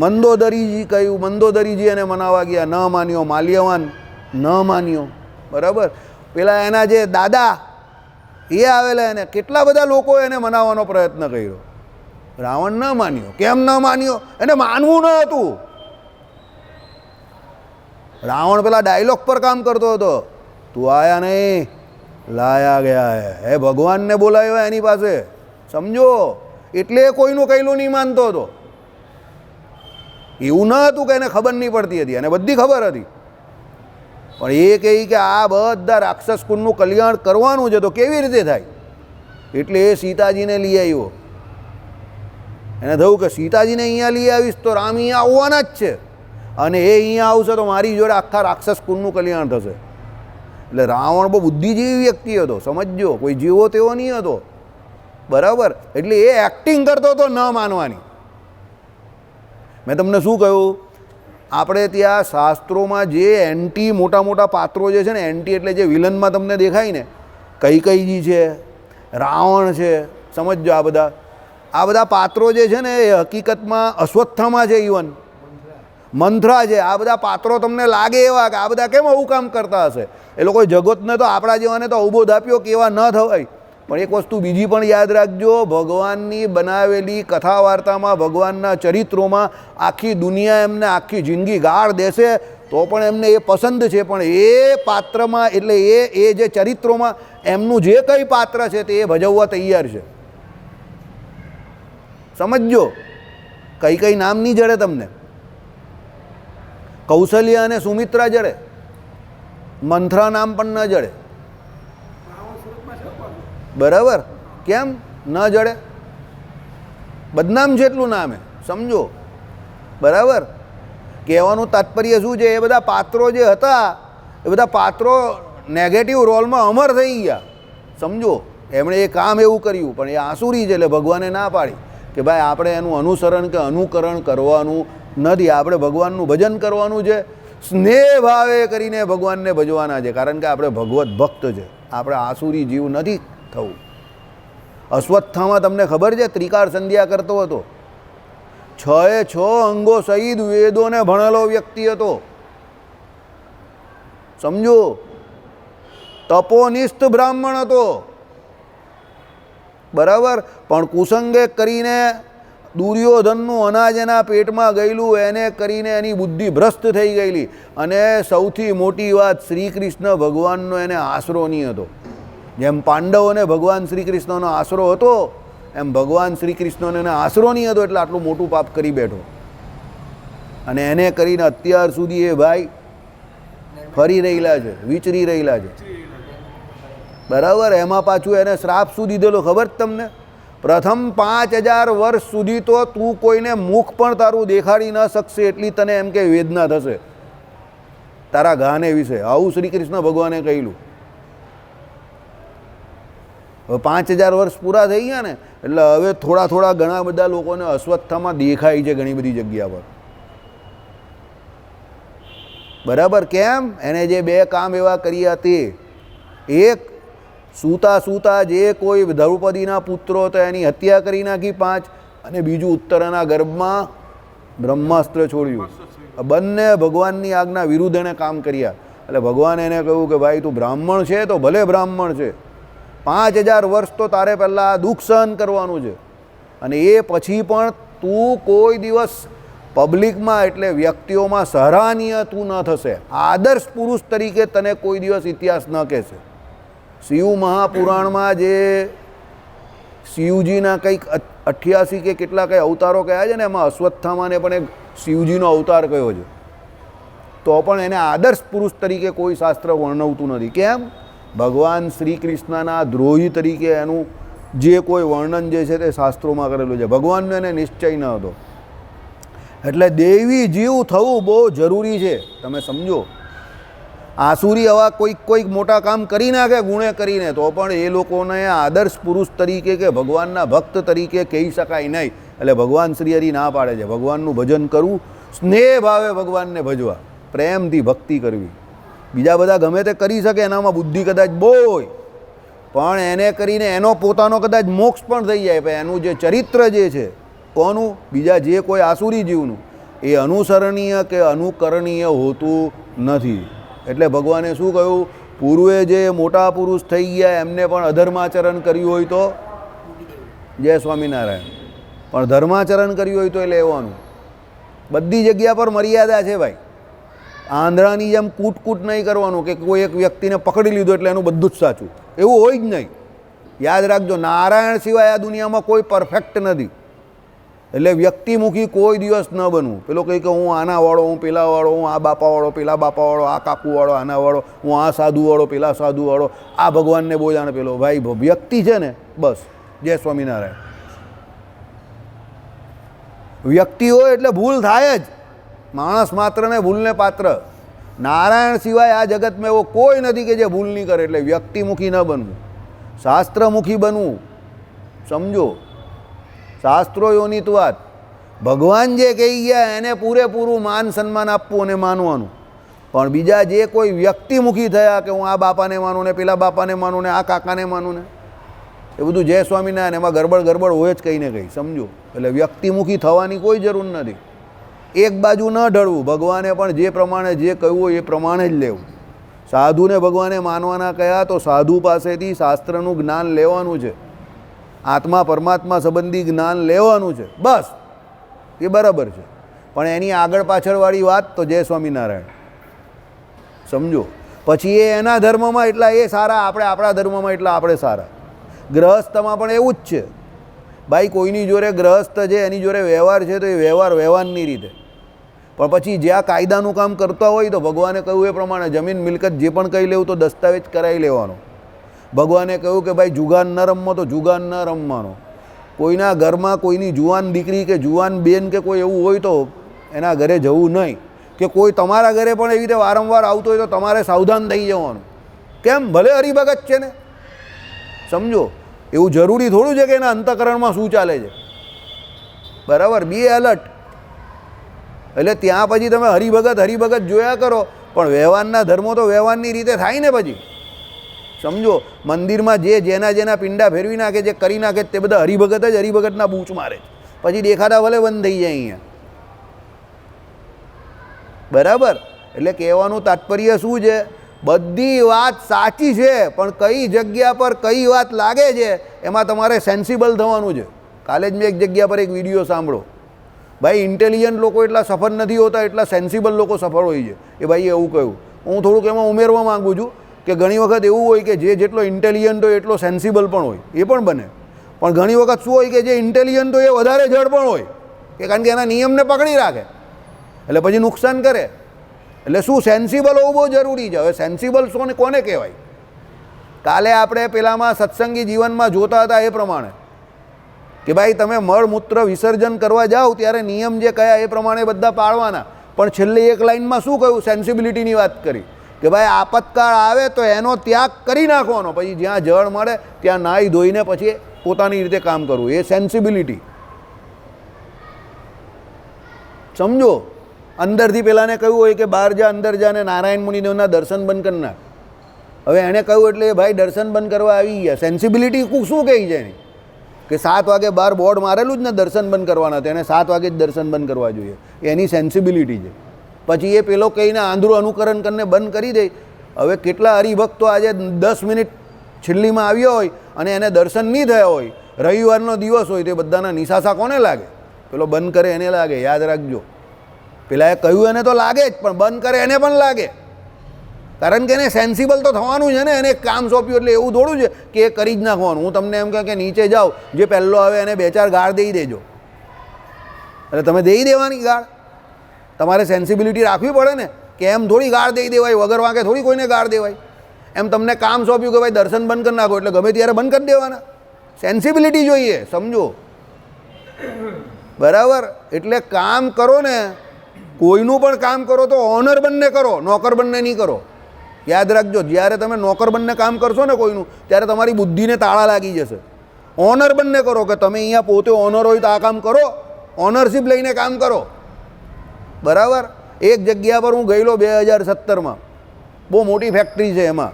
S1: મંદોદરીજી કહ્યું, મંદોદરીજી એને મનાવવા ગયા, ન માન્યો. માલ્યવાન ન માન્યો, બરાબર. પેલા એના જે દાદા એ આવેલા, એને કેટલા બધા લોકો એને મનાવવાનો પ્રયત્ન કર્યો. રાવણ ન માન્યો. કેમ ન માન્યો? એને માનવું ન હતું. રાવણ પેલા ડાયલોગ પર કામ કરતો હતો, તું આયા નહીં, લાયા ગયા હે ભગવાનને બોલાવ્યા એની પાસે, સમજો. એટલે કોઈનું કહેલું નહીં માનતો હતો. એવું ન હતું કે એને ખબર નહીં પડતી હતી, એને બધી ખબર હતી. પણ એ કહી કે આ બધા રાક્ષસ કુળનું કલ્યાણ કરવાનું છે, તો કેવી રીતે થાય? એટલે એ સીતાજીને લઈ આવ્યો. એને થયું કે સીતાજીને અહીંયા લઈ આવીશ તો રામ અહીંયા આવવાના જ છે, અને એ અહીંયા આવશે તો મારી જોડે આખા રાક્ષસ કુળનું કલ્યાણ થશે. એટલે રાવણ બહુ બુદ્ધિજીવી વ્યક્તિ હતો, સમજજો. કોઈ જેવો તેવો નહીં હતો, બરાબર. એટલે એ એક્ટિંગ કરતો હતો ન માનવાની. મેં તમને શું કહ્યું, આપણે ત્યાં શાસ્ત્રોમાં જે એન્ટી મોટા મોટા પાત્રો જે છે ને, એન્ટી એટલે જે વિલનમાં તમને દેખાય ને, કૈકેયીજી છે, રાવણ છે, સમજજો. આ બધા પાત્રો જે છે ને એ હકીકતમાં અશ્વત્થામા છે, ઇવન મંથરા છે. આ બધા પાત્રો તમને લાગે એવા કે આ બધા કેમ આવું કામ કરતા હશે? એ લોકોએ જગતને તો આપણા જેવાને તો અવબોધ આપ્યો કે એવા ન થવાય. પણ એક વસ્તુ બીજી પણ યાદ રાખજો, ભગવાનની બનાવેલી કથા વાર્તામાં, ભગવાનના ચરિત્રોમાં આખી દુનિયા એમને આખી જિંદગી ગાળ દેશે તો પણ એમને એ પસંદ છે. પણ એ પાત્રમાં, એટલે એ જે ચરિત્રોમાં એમનું જે કંઈ પાત્ર છે તે એ ભજવવા તૈયાર છે, સમજજો. કઈ નામ નહીં જડે તમને. કૌશલ્ય અને સુમિત્રા જડે, મંથરા નામ પણ ન જડે, બરાબર. કેમ ન જડે? બદનામ છે એટલું નામે, સમજો, બરાબર. કહેવાનું તાત્પર્ય શું છે, એ બધા પાત્રો જે હતા એ બધા પાત્રો નેગેટિવ રોલમાં અમર થઈ ગયા, સમજો. એમણે એ કામ એવું કર્યું, પણ એ આસુરી છે, એટલે ભગવાને ના પાડી કે ભાઈ આપણે એનું અનુસરણ કે અનુકરણ કરવાનું નથી, આપણે ભગવાનનું ભજન કરવાનું છે, સ્નેહ ભાવે કરીને ભગવાનને ભજવાના છે. કારણ કે આપણે ભગવત ભક્ત છે, આપણે આસુરી જીવ નથી થવું. અશ્વત્થામાં તમને ખબર છે ત્રિકાળ સંધ્યા કરતો હતો, 6 અંગો સહિત વેદોને ભણેલો વ્યક્તિ હતો, સમજો. તપોનિષ્ઠ બ્રાહ્મણ હતો, બરાબર. પણ કુસંગે કરીને દુર્યોધનનું અનાજ એના પેટમાં ગયેલું, એને કરીને એની બુદ્ધિ ભ્રષ્ટ થઈ ગયેલી. અને સૌથી મોટી વાત, શ્રી કૃષ્ણ ભગવાનનો એને આશરો નહીં હતો. જેમ પાંડવોને ભગવાન શ્રી કૃષ્ણનો આશરો હતો, એમ ભગવાન શ્રી કૃષ્ણનો એને આશરો નહીં હતો, એટલે આટલું મોટું પાપ કરી બેઠો. અને એને કરીને અત્યાર સુધી એ ભાઈ ફરી રહેલા છે, વિચરી રહેલા છે, બરાબર. એમાં પાછું એને શ્રાપ શું દીધેલો ખબર તમને? પ્રથમ 5000 વર્ષ સુધી તો તું કોઈને મુખ પણ તારું દેખાડી ન શકશે, એટલી તને એમ કે વેદના થશે તારા ઘાને વિશે. આવું શ્રી કૃષ્ણ ભગવાને કહેલું. હવે 5000 વર્ષ પૂરા થઈ ગયા ને, એટલે હવે થોડા ઘણા બધા લોકોને અશ્વત્થામાં દેખાય છે ઘણી બધી જગ્યા પર, બરાબર. કેમ? એને જે 2 કામ એવા કર્યા તે, એક સૂતા જે કોઈ દ્રૌપદીના પુત્રો હતા એની હત્યા કરી નાખી 5, અને બીજું ઉત્તરના ગર્ભમાં બ્રહ્માસ્ત્ર છોડ્યું. બંને ભગવાનની આજ્ઞા વિરુદ્ધ એણે કામ કર્યા. એટલે ભગવાને એને કહ્યું કે ભાઈ તું બ્રાહ્મણ છે તો ભલે બ્રાહ્મણ છે, 5000 વર્ષ તો તારે પહેલાં આ દુઃખ સહન કરવાનું છે, અને એ પછી પણ તું કોઈ દિવસ પબ્લિકમાં એટલે વ્યક્તિઓમાં સરાહનીય તું ન થશે. આદર્શ પુરુષ તરીકે તને કોઈ દિવસ ઇતિહાસ ન કહેશે. શિવ મહાપુરાણમાં જે શિવજીના કંઈક 88 કે કેટલા કંઈ અવતારો કયા છે ને, એમાં અશ્વત્થામાને પણ એક શિવજીનો અવતાર કયો છે, તો પણ એને આદર્શ પુરુષ તરીકે કોઈ શાસ્ત્ર વર્ણવતું નથી. કેમ? ભગવાન શ્રી કૃષ્ણના દ્રોહી તરીકે એનું જે કોઈ વર્ણન જે છે તે શાસ્ત્રોમાં કરેલું છે. ભગવાનનો એને નિશ્ચય ન હતો. એટલે દેવી જીવ થવું બહુ જરૂરી છે, તમે સમજો. આસુરી આવા કોઈક મોટા કામ કરી નાખે ગુણે કરીને, તો પણ એ લોકોને આદર્શ પુરુષ તરીકે કે ભગવાનના ભક્ત તરીકે કહી શકાય નહીં. એટલે ભગવાન શ્રી હરિ ના પાડે છે ભગવાનનું ભજન કરવું, સ્નેહ ભાવે ભગવાનને ભજવા, પ્રેમથી ભક્તિ કરવી. બીજા બધા ગમે તે કરી શકે, એનામાં બુદ્ધિ કદાચ બહુ હોય, પણ એને કરીને એનો પોતાનો કદાચ મોક્ષ પણ થઈ જાય, પણ એનું જે ચરિત્ર જે છે કોનું, બીજા જે કોઈ આસુરી જીવનું, એ અનુસરણીય કે અનુકરણીય હોતું નથી. એટલે ભગવાને શું કહ્યું? પૂર્વે જે મોટા પુરુષ થઈ ગયા એમને પણ અધર્માચરણ કર્યું હોય તો જય સ્વામિનારાયણ, પણ ધર્માચરણ કર્યું હોય તો એ લેવાનું. બધી જગ્યા પર મર્યાદા છે ભાઈ. આંધળાની જેમ કૂટ નહીં કરવાનું કે કોઈ એક વ્યક્તિને પકડી લીધો એટલે એનું બધું જ સાચું, એવું હોય જ નહીં. યાદ રાખજો, નારાયણ સિવાય આ દુનિયામાં કોઈ પરફેક્ટ નથી. એટલે વ્યક્તિમુખી કોઈ દિવસ ન બનવું. પેલો કહે કે હું આનાવાળો, હું પેલાવાળો, હું આ બાપાવાળો, પેલા બાપાવાળો, આ કાકુવાળો, આનાવાળો, હું આ સાધુવાળો, પેલા સાધુવાળો, આ ભગવાનને બહુ જાણે પેલો. ભાઈ વ્યક્તિ છે ને, બસ. જય સ્વામિનારાયણ. વ્યક્તિ હોય એટલે ભૂલ થાય જ. માણસ માત્ર ને ભૂલને પાત્ર. નારાયણ સિવાય આ જગતમાં એવો કોઈ નથી કે જે ભૂલ નહીં કરે. એટલે વ્યક્તિમુખી ન બનવું, શાસ્ત્રમુખી બનવું. સમજો, શાસ્ત્રોયોનિત વાત. ભગવાન જે કહી ગયા એને પૂરેપૂરું માન સન્માન આપવું અને માનવાનું. પણ બીજા જે કોઈ વ્યક્તિમુખી થયા કે હું આ બાપાને માનું ને પેલા બાપાને માનું ને આ કાકાને માનું ને, એ બધું જય સ્વામિનારાયણ, એમાં ગરબડ હોય જ કંઈ ને કંઈ. સમજો, એટલે વ્યક્તિમુખી થવાની કોઈ જરૂર નથી. એક બાજુ ન ઢળવું. ભગવાને પણ જે પ્રમાણે જે કહ્યું હોય એ પ્રમાણે જ લેવું. સાધુને ભગવાને માનવાના કહ્યા તો સાધુ પાસેથી શાસ્ત્રનું જ્ઞાન લેવાનું છે, આત્મા પરમાત્મા સંબંધી જ્ઞાન લેવાનું છે, બસ. એ બરાબર છે. પણ એની આગળ પાછળવાળી વાત તો જય સ્વામિનારાયણ. સમજો, પછી એ એના ધર્મમાં એટલા એ સારા, આપણે આપણા ધર્મમાં એટલા આપણે સારા. ગ્રહસ્થમાં પણ એવું જ છે ભાઈ. કોઈની જોડે ગ્રહસ્થ છે એની જોડે વ્યવહાર છે તો એ વ્યવહારની રીતે, પણ પછી જ્યાં કાયદાનું કામ કરતા હોય તો ભગવાને કહ્યું એ પ્રમાણે જમીન મિલકત જે પણ કહી લેવું તો દસ્તાવેજ કરાવી લેવાનો. ભગવાને કહ્યું કે ભાઈ જુગાન ન રમવો તો જુગાન ન રમવાનો. કોઈના ઘરમાં કોઈની જુવાન દીકરી કે જુવાન બેન કે કોઈ એવું હોય તો એના ઘરે જવું નહીં. કે કોઈ તમારા ઘરે પણ એવી રીતે વારંવાર આવતો હોય તો તમારે સાવધાન થઈ જવાનું. કેમ? ભલે હરિભગત છે ને. સમજો, એવું જરૂરી થોડું છે કે એના અંતઃકરણમાં શું ચાલે છે. બરાબર, બી એલર્ટ. એટલે ત્યાં પછી તમે હરિભગત જોયા કરો, પણ વ્યવહારના ધર્મો તો વ્યવહારની રીતે થાય ને પછી. સમજો, મંદિરમાં જેના પિંડા ફેરવી નાખે, જે કરી નાખે તે બધા હરિભગતના બૂચ મારે, પછી દેખાતા ભલે બંધ થઈ જાય અહીંયા. બરાબર. એટલે કહેવાનું તાત્પર્ય શું છે? બધી વાત સાચી છે, પણ કઈ જગ્યા પર કઈ વાત લાગે છે એમાં તમારે સેન્સિબલ થવાનું છે. કાલે જ મેં એક જગ્યા પર એક વિડીયો સાંભળો. ભાઈ ઇન્ટેલિજન્ટ લોકો એટલા સફળ નથી હોતા, એટલા સેન્સિબલ લોકો સફળ હોય છે. એ ભાઈએ એવું કહ્યું. હું થોડુંક એમાં ઉમેરવા માગું છું કે ઘણી વખત એવું હોય કે જે જેટલો ઇન્ટેલિજન્ટ હોય એટલો સેન્સિબલ પણ હોય, એ પણ બને. પણ ઘણી વખત શું હોય કે જે ઇન્ટેલિજન્ટ હોય એ વધારે જડ પણ હોય, કે કારણ કે એના નિયમને પકડી રાખે, એટલે પછી નુકસાન કરે. એટલે શું, સેન્સિબલ હોવું બહુ જરૂરી છે. હવે સેન્સિબલ કોને કહેવાય? કાલે આપણે પેલામાં સત્સંગી જીવનમાં જોતા હતા એ પ્રમાણે કે ભાઈ તમે મળમૂત્ર વિસર્જન કરવા જાઓ ત્યારે નિયમ જે કયા એ પ્રમાણે બધા પાળવાના. પણ છેલ્લી એક લાઇનમાં શું કહ્યું? સેન્સિબિલિટીની વાત કરી કે ભાઈ આપતકાળ આવે તો એનો ત્યાગ કરી નાખવાનો, પછી જ્યાં જળ મળે ત્યાં નાહી ધોઈને પછી પોતાની રીતે કામ કરવું. એ સેન્સિબિલિટી. સમજો, અંદરથી પેલાને કહ્યું હોય કે બહાર જા, અંદર જા ને નારાયણ મુનિદેવના દર્શન બંધ કરી નાખ. હવે એણે કહ્યું એટલે ભાઈ દર્શન બંધ કરવા આવી ગયા. સેન્સિબિલિટી શું કહી છે એની? કે 7 વાગે બહાર બોર્ડ મારેલું જ ને દર્શન બંધ કરવાના, તો એને 7 વાગે જ દર્શન બંધ કરવા જોઈએ. એની સેન્સિબિલિટી છે. પછી એ પેલો કહીને આંધળું અનુકરણ કરીને બંધ કરી દે. હવે કેટલા હરિભક્તો આજે 10 મિનિટ છેલ્લીમાં આવ્યો હોય અને એને દર્શન નહીં થયા હોય, રવિવારનો દિવસ હોય, તો એ બધાના નિશાસા કોને લાગે? પેલો બંધ કરે એને લાગે, યાદ રાખજો. પેલા એ કહ્યું એને તો લાગે જ, પણ બંધ કરે એને પણ લાગે. કારણ કે એને સેન્સિબલ તો થવાનું છે ને. એને એક કામ સોંપ્યું એટલે એવું થોડું છે કે એ કરી જ નાખવાનું. હું તમને એમ કહું કે નીચે જાઓ, જે પહેલો આવે એને 2-4 ગાળ દઈ દેજો. એટલે તમે દઈ દેવાની ગાળ? તમારે સેન્સિબિલિટી રાખવી પડે ને, કે એમ થોડી ગાળ દઈ દેવાય, વગર વાંકે થોડી કોઈને ગાળ દેવાય. એમ તમને કામ સોંપ્યું કે ભાઈ દર્શન બંધ કરી નાખો એટલે ગમે ત્યારે બંધ કરી દેવાના. સેન્સિબિલિટી જોઈએ, સમજો, બરાબર? એટલે કામ કરો ને, કોઈનું પણ કામ કરો તો ઓનર બંને કરો, નોકર બંને નહીં કરો. યાદ રાખજો, જ્યારે તમે નોકર બંને કામ કરશો ને કોઈનું, ત્યારે તમારી બુદ્ધિને તાળા લાગી જશે. ઓનર બંને કરો, કે તમે અહીંયા પોતે ઓનર હોય તો આ કામ કરો, ઓનરશિપ લઈને કામ કરો, બરાબર? એક જગ્યા પર હું ગયેલો 2017માં, બહુ મોટી ફેક્ટરી છે. એમાં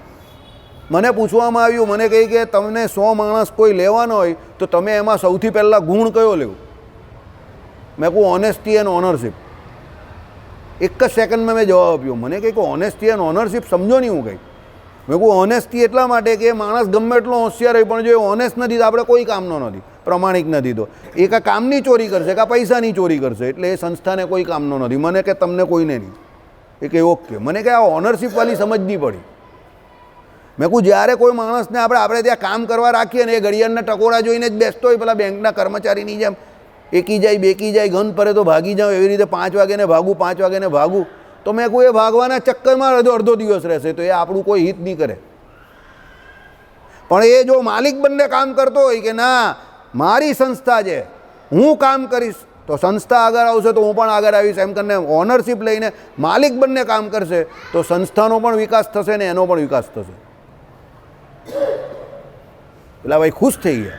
S1: મને પૂછવામાં આવ્યું, મને કહી કે તમને 100 માણસ કોઈ લેવાનો હોય તો તમે એમાં સૌથી પહેલાં ગુણ કયો લેવું? મેં કહું ઓનેસ્ટી એન્ડ ઓનરશિપ. એક જ સેકન્ડમાં મેં જવાબ આપ્યો. મને કહે કે ઓનેસ્ટી એન્ડ ઓનરશિપ સમજો નહીં. હું કંઈ મેં કહું ઓનેસ્ટી એટલા માટે કે માણસ ગમે એટલો હોશિયાર હોય, પણ જો એ ઓનેસ્ટ નથી તો આપણે કોઈ કામનો નથી, પ્રમાણિક નથી, તો એ કાં કામની ચોરી કરશે કાં પૈસાની ચોરી કરશે, એટલે એ સંસ્થાને કોઈ કામનો નથી. મને કે તમને કોઈને નહીં. એ કે ઓકે. મને કે આ ઓનરશિપવાળી સમજવી પડી. મેં કહું જ્યારે કોઈ માણસને આપણે ત્યાં કામ કરવા રાખીએ ને, એ ઘડિયાળના ટકોરા જોઈને જ બેસતો હોય, પેલા બેંકના કર્મચારીની જેમ એકી જાય બેકી જાય, ગંધ પડે તો ભાગી જાઉં, એવી રીતે 5 વાગે ને ભાગું, 5 વાગે ને ભાગું, તો મેં કહું એ ભાગવાના ચક્કરમાં અડધો દિવસ રહેશે, તો એ આપણું કોઈ હિત નહીં કરે. પણ એ જો માલિક બંને કામ કરતો હોય કે ના મારી સંસ્થા છે, હું કામ કરીશ, તો સંસ્થા આગળ આવશે તો હું પણ આગળ આવીશ, એમ કરીને ઓનરશિપ લઈને માલિક બંને કામ કરશે તો સંસ્થાનો પણ વિકાસ થશે ને એનો પણ વિકાસ થશે. પેલા ભાઈ ખુશ થઈ ગયા.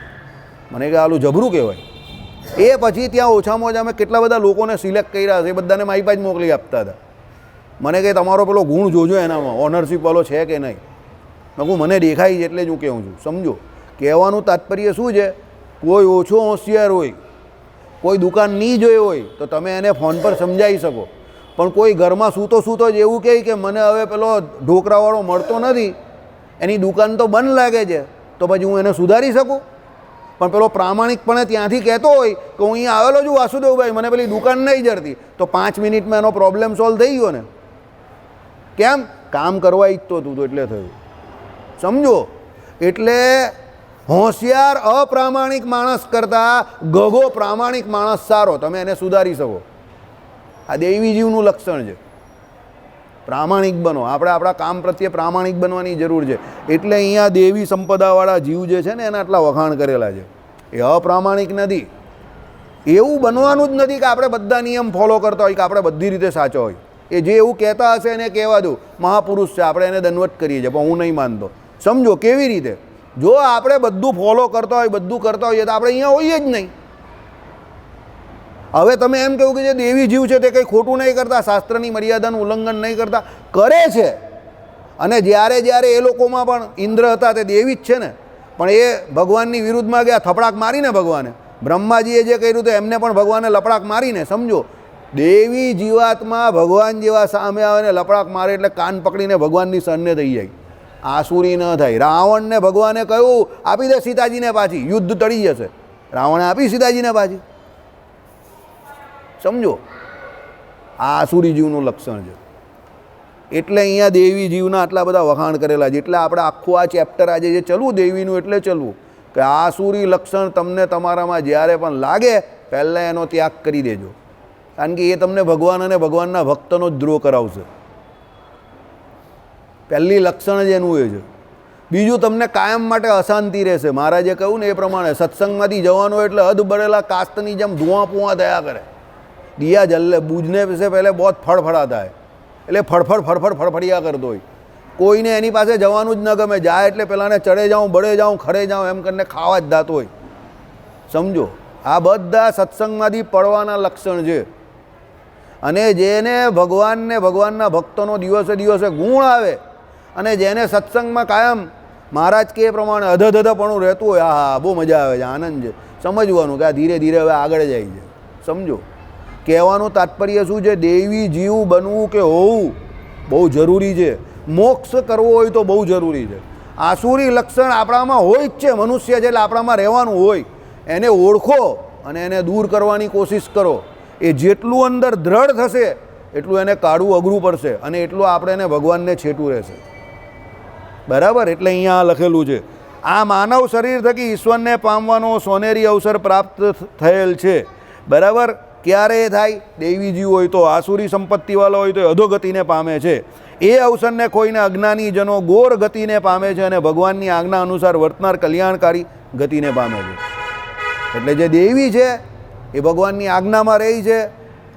S1: મને કે આલું જબરું કહેવાય. એ પછી ત્યાં ઓછામાં ઓછા અમે કેટલા બધા લોકોને સિલેક્ટ કર્યા છે, એ બધાને માઇપા જ મોકલી આપતા હતા. મને કહે તમારો પેલો ગુણ જોજો એનામાં, ઓનરશિપવાળો છે કે નહીં. મેં કહું મને દેખાય છે એટલે જ હું કહું છું. સમજો, કહેવાનું તાત્પર્ય શું છે? કોઈ ઓછો હોશિયાર હોય, કોઈ દુકાન નહીં જોઈ હોય તો તમે એને ફોન પર સમજાવી શકો, પણ કોઈ ઘરમાં સૂતો જ એવું કહે કે મને હવે પેલો ઢોકરાવાળો મળતો નથી, એની દુકાન તો બંધ લાગે છે, તો પછી હું એને સુધારી શકું? પણ પેલો પ્રામાણિકપણે ત્યાંથી કહેતો હોય કે હું અહીંયા આવેલો છું વાસુદેવભાઈ, મને પેલી દુકાન નહીં જડતી, તો 5 મિનિટમાં એનો પ્રોબ્લેમ સોલ્વ થઈ ગયો ને. કેમ? કામ કરવા ઈચ્છતો હતું તો એટલે થયું. સમજો, એટલે હોશિયાર અપ્રામાણિક માણસ કરતાં ગગો પ્રામાણિક માણસ સારો, તમે એને સુધારી શકો. આ દેવી જીવનું લક્ષણ છે. પ્રામાણિક બનો. આપણે આપણા કામ પ્રત્યે પ્રામાણિક બનવાની જરૂર છે. એટલે અહીંયા દેવી સંપદાવાળા જીવ જે છે ને એના આટલા વખાણ કરેલા છે. એ અપ્રામાણિક નથી. એવું બનવાનું જ નથી કે આપણે બધા નિયમ ફોલો કરતા હોય, કે આપણે બધી રીતે સાચો હોય. એ જે એવું કહેતા હશે એને કહેવા દો, મહાપુરુષ છે, આપણે એને દંડવત કરીએ છીએ, પણ હું નહીં માનતો. સમજો કેવી રીતે? જો આપણે બધું ફોલો કરતા હોય, બધું કરતા હોઈએ તો આપણે અહીંયા હોઈએ જ નહીં. હવે તમે એમ કહ્યું કે જે દેવી જીવ છે તે કંઈ ખોટું નહીં કરતા, શાસ્ત્રની મર્યાદાનું ઉલ્લંઘન નહીં કરતા, કરે છે. અને જ્યારે એ લોકોમાં પણ ઇન્દ્ર હતા તે દેવી જ છે ને, પણ એ ભગવાનની વિરુદ્ધમાં ગયા, થપડાક મારીને ભગવાને. બ્રહ્માજીએ જે કર્યું તો એમને પણ ભગવાને લપડાક મારીને. સમજો, દેવી જીવાત્મા ભગવાન જેવા સામે આવે ને લપડાક મારે એટલે કાન પકડીને ભગવાનની સન્ને થઈ જાય, આસુરી ન થાય. રાવણને ભગવાને કહ્યું આપી દે સીતાજીને પાછી, યુદ્ધ ટળી જશે. રાવણે આપી સીતાજીને પાછી. સમજો, આ આસુરી જીવનું લક્ષણ છે. એટલે અહીંયા દેવી જીવના આટલા બધા વખાણ કરેલા છે. એટલે આપણે આખું આ ચેપ્ટર આજે જે ચલવું દેવીનું, એટલે ચલવું કે આસુરી લક્ષણ તમને તમારામાં જ્યારે પણ લાગે પહેલાં એનો ત્યાગ કરી દેજો. કારણ કે એ તમને ભગવાન અને ભગવાનના ભક્તનો જ દ્રોહ કરાવશે. પહેલી લક્ષણ જ એનું એ છે. બીજું, તમને કાયમ માટે અશાંતિ રહેશે. મહારાજે કહ્યું ને એ પ્રમાણે સત્સંગમાંથી જવાનો એટલે હદ બળેલા કાસ્તની જેમ ધુઆં પુઆં થયા કરે. દિયા જલ્લે બૂझने से पहले बहुत फड़फड़ाता है. એટલે ફડફડિયા કરતો હોય. કોઈને એની પાસે જવાનું જ ન ગમે. જાય એટલે પેલાને ચડે જાઉં, બળે જાઉં, ખડે જાઉં એમ કરીને ખાવા જ દાતો હોય. સમજો, આ બધા સત્સંગમાંથી પડવાના લક્ષણ છે. અને જેને ભગવાનને ભગવાનના ભક્તોનો દિવસે દિવસે ગુણ આવે અને જેને સત્સંગમાં કાયમ મહારાજ કે પ્રમાણે અધધપણું રહેતું હોય, હા બહુ મજા આવે છે, આનંદ છે. સમજવાનું કે આ ધીરે ધીરે હવે આગળ જાય છે. સમજો, કહેવાનું તાત્પર્ય શું છે? દેવી જીવ બનવું કે હોવું બહુ જરૂરી છે. મોક્ષ કરવો હોય તો બહુ જરૂરી છે. આસુરી લક્ષણ આપણામાં હોય જ છે. મનુષ્ય છે એટલે આપણામાં રહેવાનું હોય. એને ઓળખો અને એને દૂર કરવાની કોશિશ કરો. એ જેટલું અંદર દ્રઢ થશે એટલું એને કાઢવું અઘરું પડશે અને એટલું આપણે એને ભગવાનને છેટું રહેશે. બરાબર? એટલે અહીંયા લખેલું છે, આ માનવ શરીર થકી ઈશ્વરને પામવાનો સોનેરી અવસર પ્રાપ્ત થયેલ છે. બરાબર? ક્યારે થાય? દૈવીજી હોય તો, આસુરી સંપત્તિવાળો હોય તો અધોગતિને પામે છે. એ અવસરને કોઈને અજ્ઞાનીજનો ગોર ગતિને પામે છે અને ભગવાનની આજ્ઞા અનુસાર વર્તનાર કલ્યાણકારી ગતિને પામે છે. એટલે જે દેવી છે એ ભગવાનની આજ્ઞામાં રહી છે,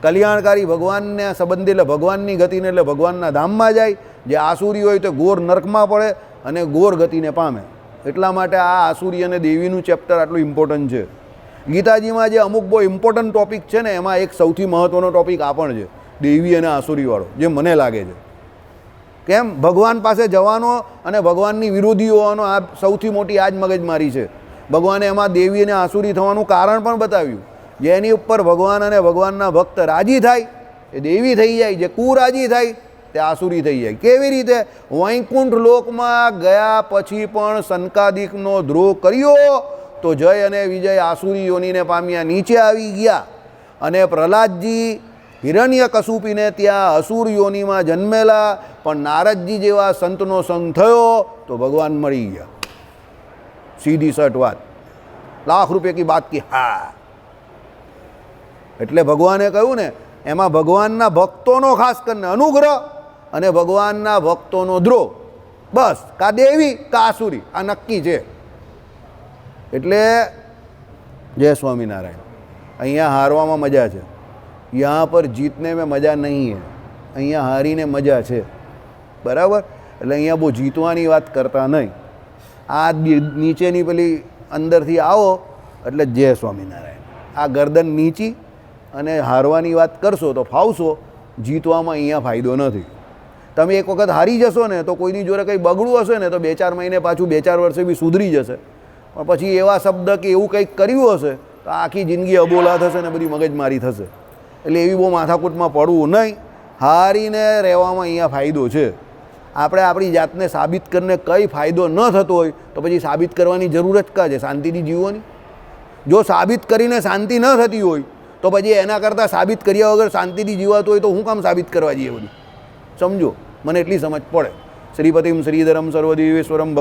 S1: કલ્યાણકારી ભગવાનને સંબંધી એટલે ભગવાનની ગતિને એટલે ભગવાનના ધામમાં જાય. જે આસુરી હોય તો ઘોર નરકમાં પડે અને ઘોર ગતિને પામે. એટલા માટે આ આસુરી અને દેવીનું ચેપ્ટર આટલું ઇમ્પોર્ટન્ટ છે. ગીતાજીમાં જે અમુક બહુ ઇમ્પોર્ટન્ટ ટોપિક છે ને, એમાં એક સૌથી મહત્ત્વનો ટોપિક આ પણ છે, દેવી અને આસુરીવાળો, જે મને લાગે છે. કેમ? ભગવાન પાસે જવાનો અને ભગવાનની વિરોધી હોવાનો આ સૌથી મોટી આ જ મગજમારી છે. ભગવાને એમાં દેવી અને આસુરી થવાનું કારણ પણ બતાવ્યું. જેની ઉપર ભગવાન અને ભગવાનના ભક્ત રાજી થાય એ દેવી થઈ જાય, જે કુરાજી થાય તે આસુરી થઈ જાય. કેવી રીતે? વૈકુંઠ લોકમાં ગયા પછી પણ સનકાદિકનો દ્રોહ કર્યો તો જય અને વિજય આસુરી યોનીને પામ્યા, નીચે આવી ગયા. અને પ્રહલાદજી હિરણ્યકશુપીને ત્યાં અસુર યોનીમાં જન્મેલા, પણ નારદજી જેવા સંતનો સંગ થયો તો ભગવાન મળી ગયા. સીધી સટ વાત, લાખ રૂપિયા કી બાત કી. હા, એટલે ભગવાને કહ્યું ને, એમાં ભગવાનના ભક્તોનો ખાસ કરીને અનુગ્રહ અને ભગવાનના ભક્તોનો દ્રોહ, બસ. કા દેવી કા આસુરી, આ નક્કી છે. એટલે જય સ્વામિનારાયણ. અહીંયા હારવામાં મજા છે, યહાં પર જીતને મેં મજા નહીં હે. અહીંયા હારીને મજા છે. બરાબર? એટલે અહીંયા બહુ જીતવાની વાત કરતા નહીં. આ નીચેની પેલી અંદરથી આવો એટલે જય સ્વામિનારાયણ. આ ગરદન નીચી અને હારવાની વાત કરશો તો ફાવશો, જીતવામાં અહીંયા ફાયદો નથી. તમે એક વખત હારી જશો ને તો કોઈની જોડે કંઈ બગડું હશે ને તો 2-4 મહિને પાછું 2-4 વર્ષે બી સુધરી જશે. પણ પછી એવા શબ્દ કે એવું કંઈક કર્યું હશે તો આખી જિંદગી અબોલા થશે ને બધી મગજમારી થશે. એટલે એવી બહુ માથાકૂટમાં પડવું નહીં. હારીને રહેવામાં અહીંયા ફાયદો છે. આપણે આપણી જાતને સાબિત કરીને કંઈ ફાયદો ન થતો હોય તો પછી સાબિત કરવાની જરૂર જ કાં છે? શાંતિથી જીવવાની. જો સાબિત કરીને શાંતિ ન થતી હોય તો પછી એના કરતાં સાબિત કર્યા વગર શાંતિથી જીવાતું હોય તો હું કામ સાબિત કરવા જઈએ બધું? સમજો, મને એટલી સમજ પડે. શ્રીપતિમ શ્રીધરમ સર્વદેવેશ્વરમ